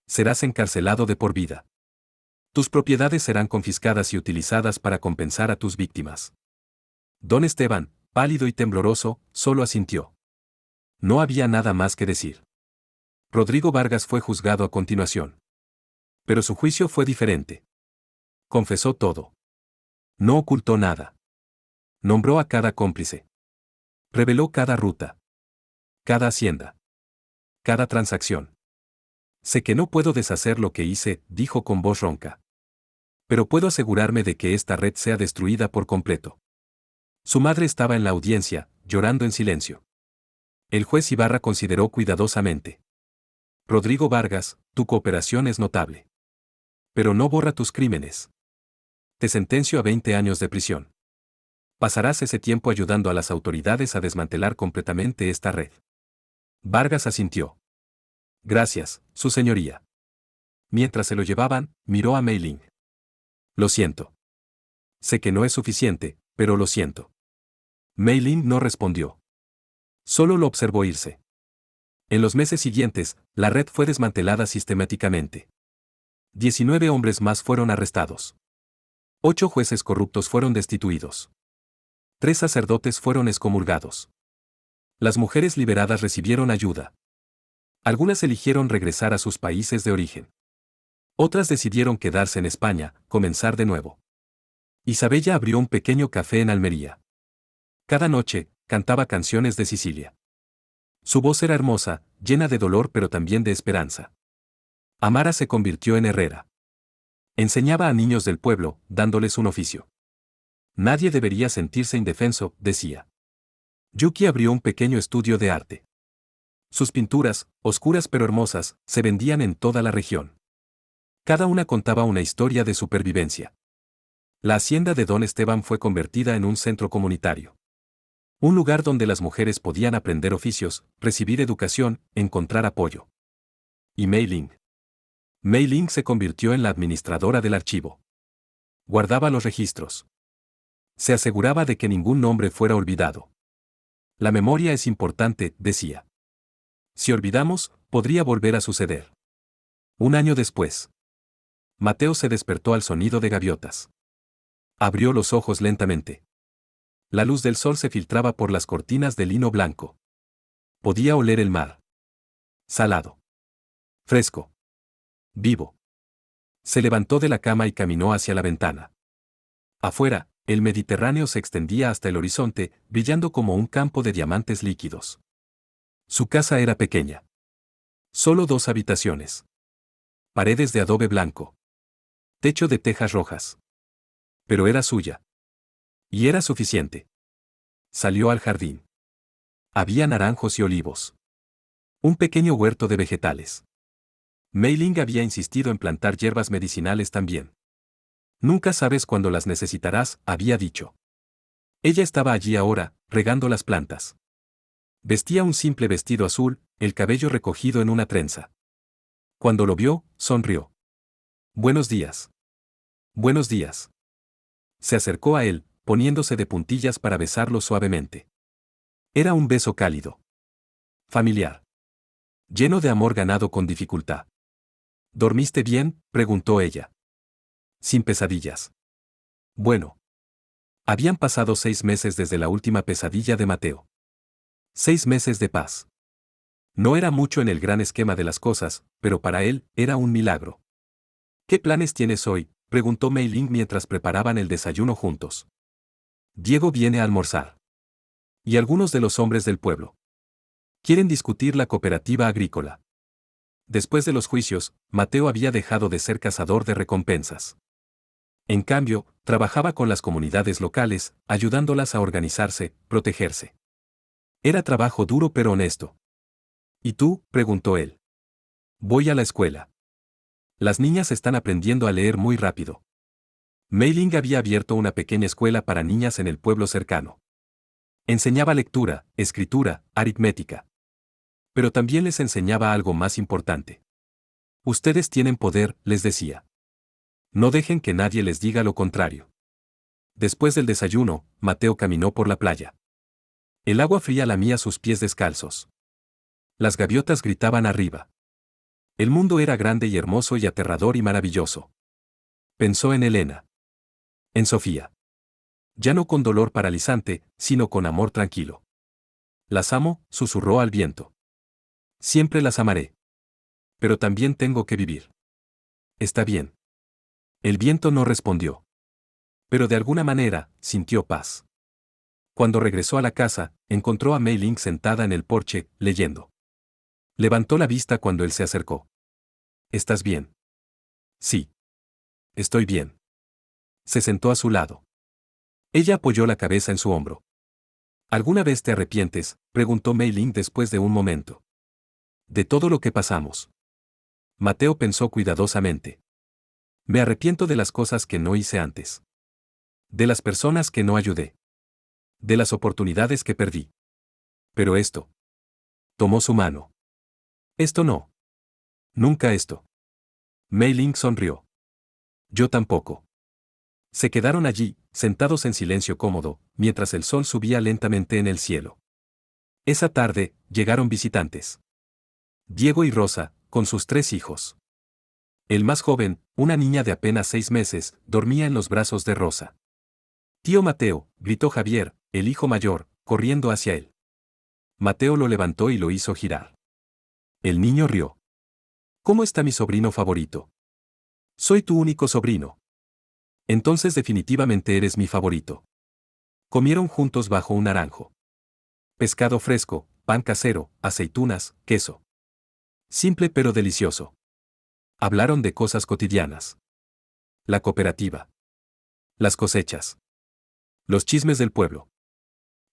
Serás encarcelado de por vida. Tus propiedades serán confiscadas y utilizadas para compensar a tus víctimas. Don Esteban, pálido y tembloroso, solo asintió. No había nada más que decir. Rodrigo Vargas fue juzgado a continuación. Pero su juicio fue diferente. Confesó todo. No ocultó nada. Nombró a cada cómplice. Reveló cada ruta. Cada hacienda. Cada transacción. Sé que no puedo deshacer lo que hice, dijo con voz ronca. Pero puedo asegurarme de que esta red sea destruida por completo. Su madre estaba en la audiencia, llorando en silencio. El juez Ibarra consideró cuidadosamente. Rodrigo Vargas, tu cooperación es notable. Pero no borra tus crímenes. Te sentencio a 20 años de prisión. Pasarás ese tiempo ayudando a las autoridades a desmantelar completamente esta red. Vargas asintió. Gracias, su señoría. Mientras se lo llevaban, miró a Mei Ling. Lo siento. Sé que no es suficiente, pero lo siento. Mei Ling no respondió. Solo lo observó irse. En los meses siguientes, la red fue desmantelada sistemáticamente. 19 hombres más fueron arrestados. 8 jueces corruptos fueron destituidos. 3 sacerdotes fueron excomulgados. Las mujeres liberadas recibieron ayuda. Algunas eligieron regresar a sus países de origen. Otras decidieron quedarse en España, comenzar de nuevo. Isabella abrió un pequeño café en Almería. Cada noche, cantaba canciones de Sicilia. Su voz era hermosa, llena de dolor pero también de esperanza. Amara se convirtió en herrera. Enseñaba a niños del pueblo, dándoles un oficio. Nadie debería sentirse indefenso, decía. Yuki abrió un pequeño estudio de arte. Sus pinturas, oscuras pero hermosas, se vendían en toda la región. Cada una contaba una historia de supervivencia. La hacienda de Don Esteban fue convertida en un centro comunitario. Un lugar donde las mujeres podían aprender oficios, recibir educación, encontrar apoyo. Y Mei Ling. Mei Ling se convirtió en la administradora del archivo. Guardaba los registros. Se aseguraba de que ningún nombre fuera olvidado. La memoria es importante, decía. Si olvidamos, podría volver a suceder. Un año después. Mateo se despertó al sonido de gaviotas. Abrió los ojos lentamente. La luz del sol se filtraba por las cortinas de lino blanco. Podía oler el mar. Salado. Fresco. Vivo. Se levantó de la cama y caminó hacia la ventana. Afuera, el Mediterráneo se extendía hasta el horizonte, brillando como un campo de diamantes líquidos. Su casa era pequeña. Solo 2 habitaciones. Paredes de adobe blanco. Techo de tejas rojas. Pero era suya. Y era suficiente. Salió al jardín. Había naranjos y olivos. Un pequeño huerto de vegetales. Mei Ling había insistido en plantar hierbas medicinales también. Nunca sabes cuándo las necesitarás, había dicho. Ella estaba allí ahora, regando las plantas. Vestía un simple vestido azul, el cabello recogido en una trenza. Cuando lo vio, sonrió. Buenos días. Buenos días. Se acercó a él, poniéndose de puntillas para besarlo suavemente. Era un beso cálido. Familiar. Lleno de amor ganado con dificultad. ¿Dormiste bien?, preguntó ella. Sin pesadillas. Bueno. Habían pasado 6 meses desde la última pesadilla de Mateo. 6 meses de paz. No era mucho en el gran esquema de las cosas, pero para él era un milagro. ¿Qué planes tienes hoy?, preguntó Mei Ling mientras preparaban el desayuno juntos. Diego viene a almorzar. Y algunos de los hombres del pueblo quieren discutir la cooperativa agrícola. Después de los juicios, Mateo había dejado de ser cazador de recompensas. En cambio, trabajaba con las comunidades locales, ayudándolas a organizarse, protegerse. Era trabajo duro pero honesto. ¿Y tú?, preguntó él. Voy a la escuela. Las niñas están aprendiendo a leer muy rápido. Mei Ling había abierto una pequeña escuela para niñas en el pueblo cercano. Enseñaba lectura, escritura, aritmética. Pero también les enseñaba algo más importante. Ustedes tienen poder, les decía. No dejen que nadie les diga lo contrario. Después del desayuno, Mateo caminó por la playa. El agua fría lamía sus pies descalzos. Las gaviotas gritaban arriba. El mundo era grande y hermoso y aterrador y maravilloso. Pensó en Elena. En Sofía. Ya no con dolor paralizante, sino con amor tranquilo. Las amo, susurró al viento. Siempre las amaré. Pero también tengo que vivir. Está bien. El viento no respondió. Pero de alguna manera, sintió paz. Cuando regresó a la casa, encontró a Mei Ling sentada en el porche, leyendo. Levantó la vista cuando él se acercó. ¿Estás bien? Sí. Estoy bien. Se sentó a su lado. Ella apoyó la cabeza en su hombro. ¿Alguna vez te arrepientes?, preguntó Mei Ling después de un momento. De todo lo que pasamos. Mateo pensó cuidadosamente. Me arrepiento de las cosas que no hice antes. De las personas que no ayudé. De las oportunidades que perdí. Pero esto. Tomó su mano. Esto no. Nunca esto. Mei Ling sonrió. Yo tampoco. Se quedaron allí, sentados en silencio cómodo, mientras el sol subía lentamente en el cielo. Esa tarde, llegaron visitantes. Diego y Rosa, con sus 3 hijos. El más joven, una niña de apenas 6 meses, dormía en los brazos de Rosa. Tío Mateo, gritó Javier, el hijo mayor, corriendo hacia él. Mateo lo levantó y lo hizo girar. El niño rió. ¿Cómo está mi sobrino favorito? Soy tu único sobrino. Entonces definitivamente eres mi favorito. Comieron juntos bajo un naranjo. Pescado fresco, pan casero, aceitunas, queso. Simple pero delicioso. Hablaron de cosas cotidianas. La cooperativa. Las cosechas. Los chismes del pueblo.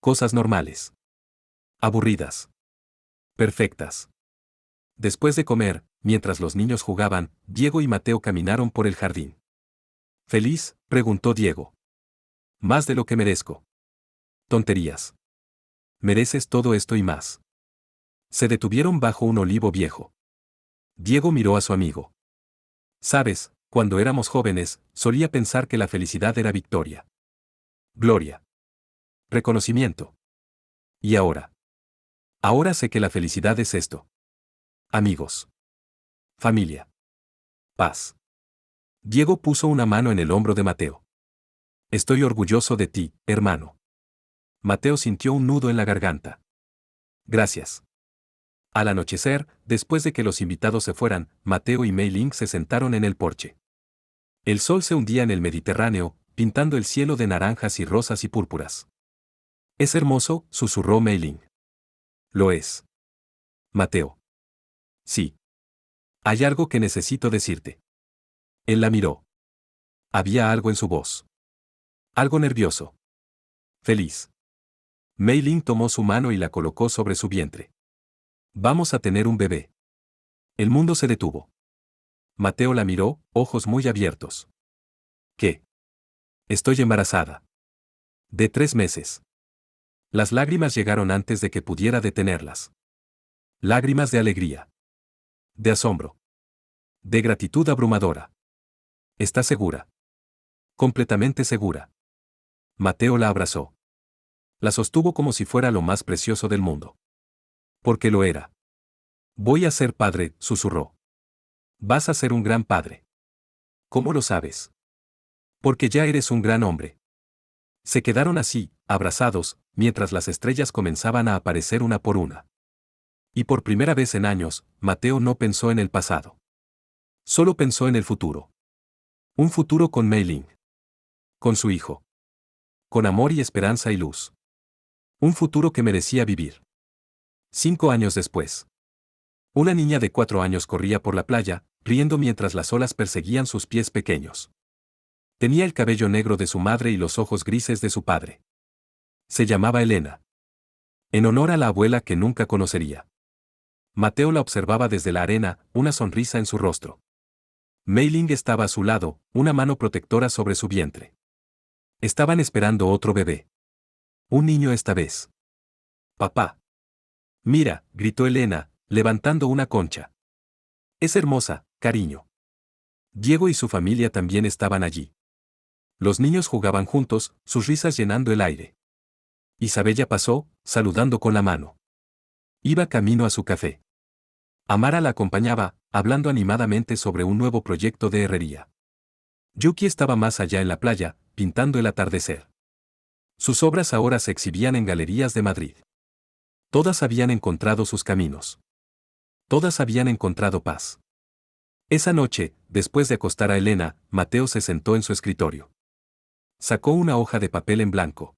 Cosas normales. Aburridas. Perfectas. Después de comer, mientras los niños jugaban, Diego y Mateo caminaron por el jardín. ¿Feliz?, preguntó Diego. Más de lo que merezco. Tonterías. Mereces todo esto y más. Se detuvieron bajo un olivo viejo. Diego miró a su amigo. Sabes, cuando éramos jóvenes, solía pensar que la felicidad era victoria. Gloria. Reconocimiento. ¿Y ahora? Ahora sé que la felicidad es esto. Amigos. Familia. Paz. Diego puso una mano en el hombro de Mateo. Estoy orgulloso de ti, hermano. Mateo sintió un nudo en la garganta. Gracias. Al anochecer, después de que los invitados se fueran, Mateo y Mei Ling se sentaron en el porche. El sol se hundía en el Mediterráneo, pintando el cielo de naranjas y rosas y púrpuras. Es hermoso, susurró Mei Ling. Lo es. Mateo. Sí. Hay algo que necesito decirte. Él la miró. Había algo en su voz. Algo nervioso. Feliz. Mei Ling tomó su mano y la colocó sobre su vientre. Vamos a tener un bebé. El mundo se detuvo. Mateo la miró, ojos muy abiertos. ¿Qué? Estoy embarazada. De 3 meses. Las lágrimas llegaron antes de que pudiera detenerlas. Lágrimas de alegría. De asombro. De gratitud abrumadora. ¿Estás segura? Completamente segura. Mateo la abrazó. La sostuvo como si fuera lo más precioso del mundo. Porque lo era. Voy a ser padre, susurró. Vas a ser un gran padre. ¿Cómo lo sabes? Porque ya eres un gran hombre. Se quedaron así, abrazados, mientras las estrellas comenzaban a aparecer una por una. Y por primera vez en años, Mateo no pensó en el pasado. Solo pensó en el futuro. Un futuro con Mei Ling. Con su hijo. Con amor y esperanza y luz. Un futuro que merecía vivir. 5 años después. Una niña de 4 años corría por la playa, riendo mientras las olas perseguían sus pies pequeños. Tenía el cabello negro de su madre y los ojos grises de su padre. Se llamaba Elena. En honor a la abuela que nunca conocería. Mateo la observaba desde la arena, una sonrisa en su rostro. Mei Ling estaba a su lado, una mano protectora sobre su vientre. Estaban esperando otro bebé. Un niño esta vez. Papá. Mira, gritó Elena, levantando una concha. Es hermosa, cariño. Diego y su familia también estaban allí. Los niños jugaban juntos, sus risas llenando el aire. Isabella pasó, saludando con la mano. Iba camino a su café. Amara la acompañaba, hablando animadamente sobre un nuevo proyecto de herrería. Yuki estaba más allá en la playa, pintando el atardecer. Sus obras ahora se exhibían en galerías de Madrid. Todas habían encontrado sus caminos. Todas habían encontrado paz. Esa noche, después de acostar a Elena, Mateo se sentó en su escritorio. Sacó una hoja de papel en blanco.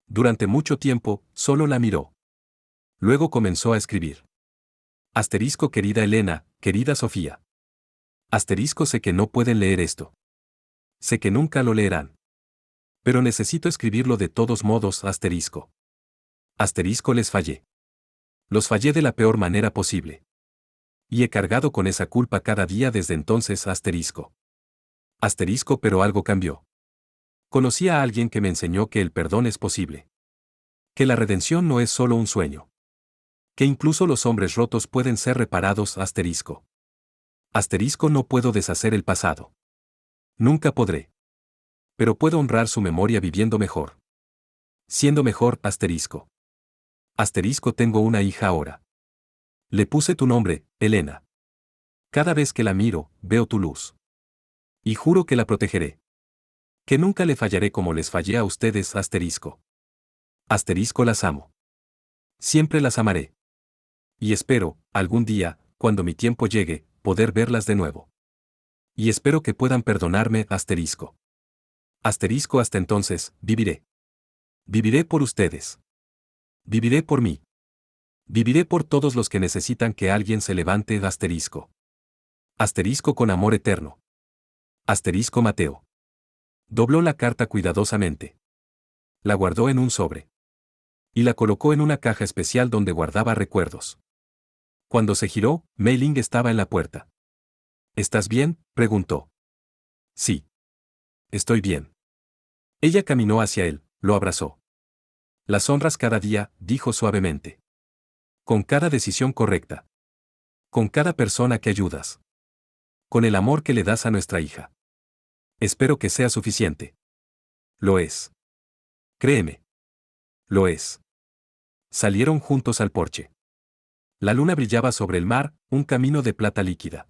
Durante mucho tiempo, solo la miró. Luego comenzó a escribir. Asterisco querida Elena, querida Sofía. Asterisco sé que no pueden leer esto. Sé que nunca lo leerán. Pero necesito escribirlo de todos modos, asterisco. Asterisco les fallé. Los fallé de la peor manera posible. Y he cargado con esa culpa cada día desde entonces, asterisco. Asterisco, pero algo cambió. Conocí a alguien que me enseñó que el perdón es posible. Que la redención no es solo un sueño. Que incluso los hombres rotos pueden ser reparados, asterisco. Asterisco, no puedo deshacer el pasado. Nunca podré. Pero puedo honrar su memoria viviendo mejor. Siendo mejor, asterisco. Asterisco, tengo una hija ahora. Le puse tu nombre, Elena. Cada vez que la miro, veo tu luz. Y juro que la protegeré. Que nunca le fallaré como les fallé a ustedes, asterisco. Asterisco, las amo. Siempre las amaré. Y espero, algún día, cuando mi tiempo llegue, poder verlas de nuevo. Y espero que puedan perdonarme, asterisco. Asterisco, hasta entonces, viviré. Viviré por ustedes. Viviré por mí. Viviré por todos los que necesitan que alguien se levante, asterisco. Asterisco, con amor eterno. Asterisco, Mateo. Dobló la carta cuidadosamente. La guardó en un sobre. Y la colocó en una caja especial donde guardaba recuerdos. Cuando se giró, Mei Ling estaba en la puerta. ¿Estás bien?, preguntó. Sí. Estoy bien. Ella caminó hacia él, lo abrazó. Las honras cada día, dijo suavemente. Con cada decisión correcta. Con cada persona que ayudas. Con el amor que le das a nuestra hija. Espero que sea suficiente. Lo es. Créeme. Lo es. Salieron juntos al porche. La luna brillaba sobre el mar, un camino de plata líquida.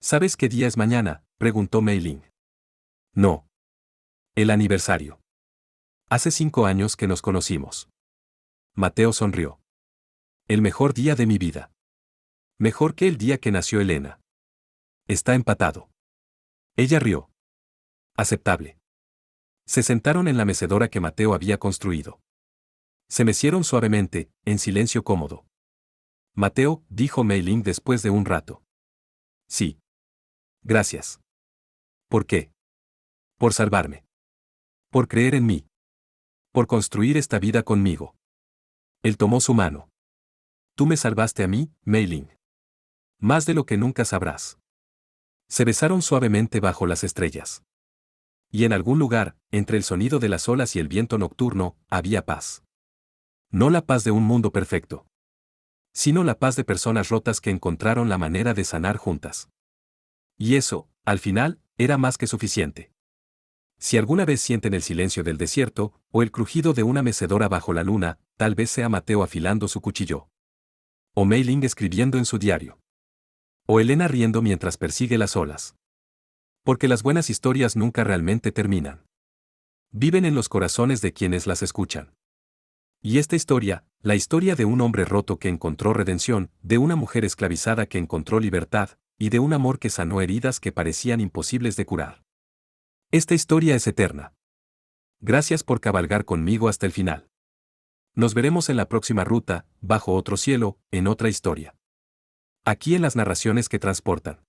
¿Sabes qué día es mañana?, preguntó Mei Ling. No. El aniversario. Hace 5 años que nos conocimos. Mateo sonrió. El mejor día de mi vida. Mejor que el día que nació Elena. Está empatado. Ella rió. Aceptable. Se sentaron en la mecedora que Mateo había construido. Se mecieron suavemente, en silencio cómodo. Mateo, dijo Mei Ling después de un rato. Sí. Gracias. ¿Por qué? Por salvarme. Por creer en mí. Por construir esta vida conmigo. Él tomó su mano. Tú me salvaste a mí, Mei Ling. Más de lo que nunca sabrás. Se besaron suavemente bajo las estrellas. Y en algún lugar, entre el sonido de las olas y el viento nocturno, había paz. No la paz de un mundo perfecto. Sino la paz de personas rotas que encontraron la manera de sanar juntas. Y eso, al final, era más que suficiente. Si alguna vez sienten el silencio del desierto, o el crujido de una mecedora bajo la luna, tal vez sea Mateo afilando su cuchillo. O Mei Ling escribiendo en su diario. O Elena riendo mientras persigue las olas. Porque las buenas historias nunca realmente terminan. Viven en los corazones de quienes las escuchan. Y esta historia, la historia de un hombre roto que encontró redención, de una mujer esclavizada que encontró libertad, y de un amor que sanó heridas que parecían imposibles de curar. Esta historia es eterna. Gracias por cabalgar conmigo hasta el final. Nos veremos en la próxima ruta, bajo otro cielo, en otra historia. Aquí en las narraciones que transportan.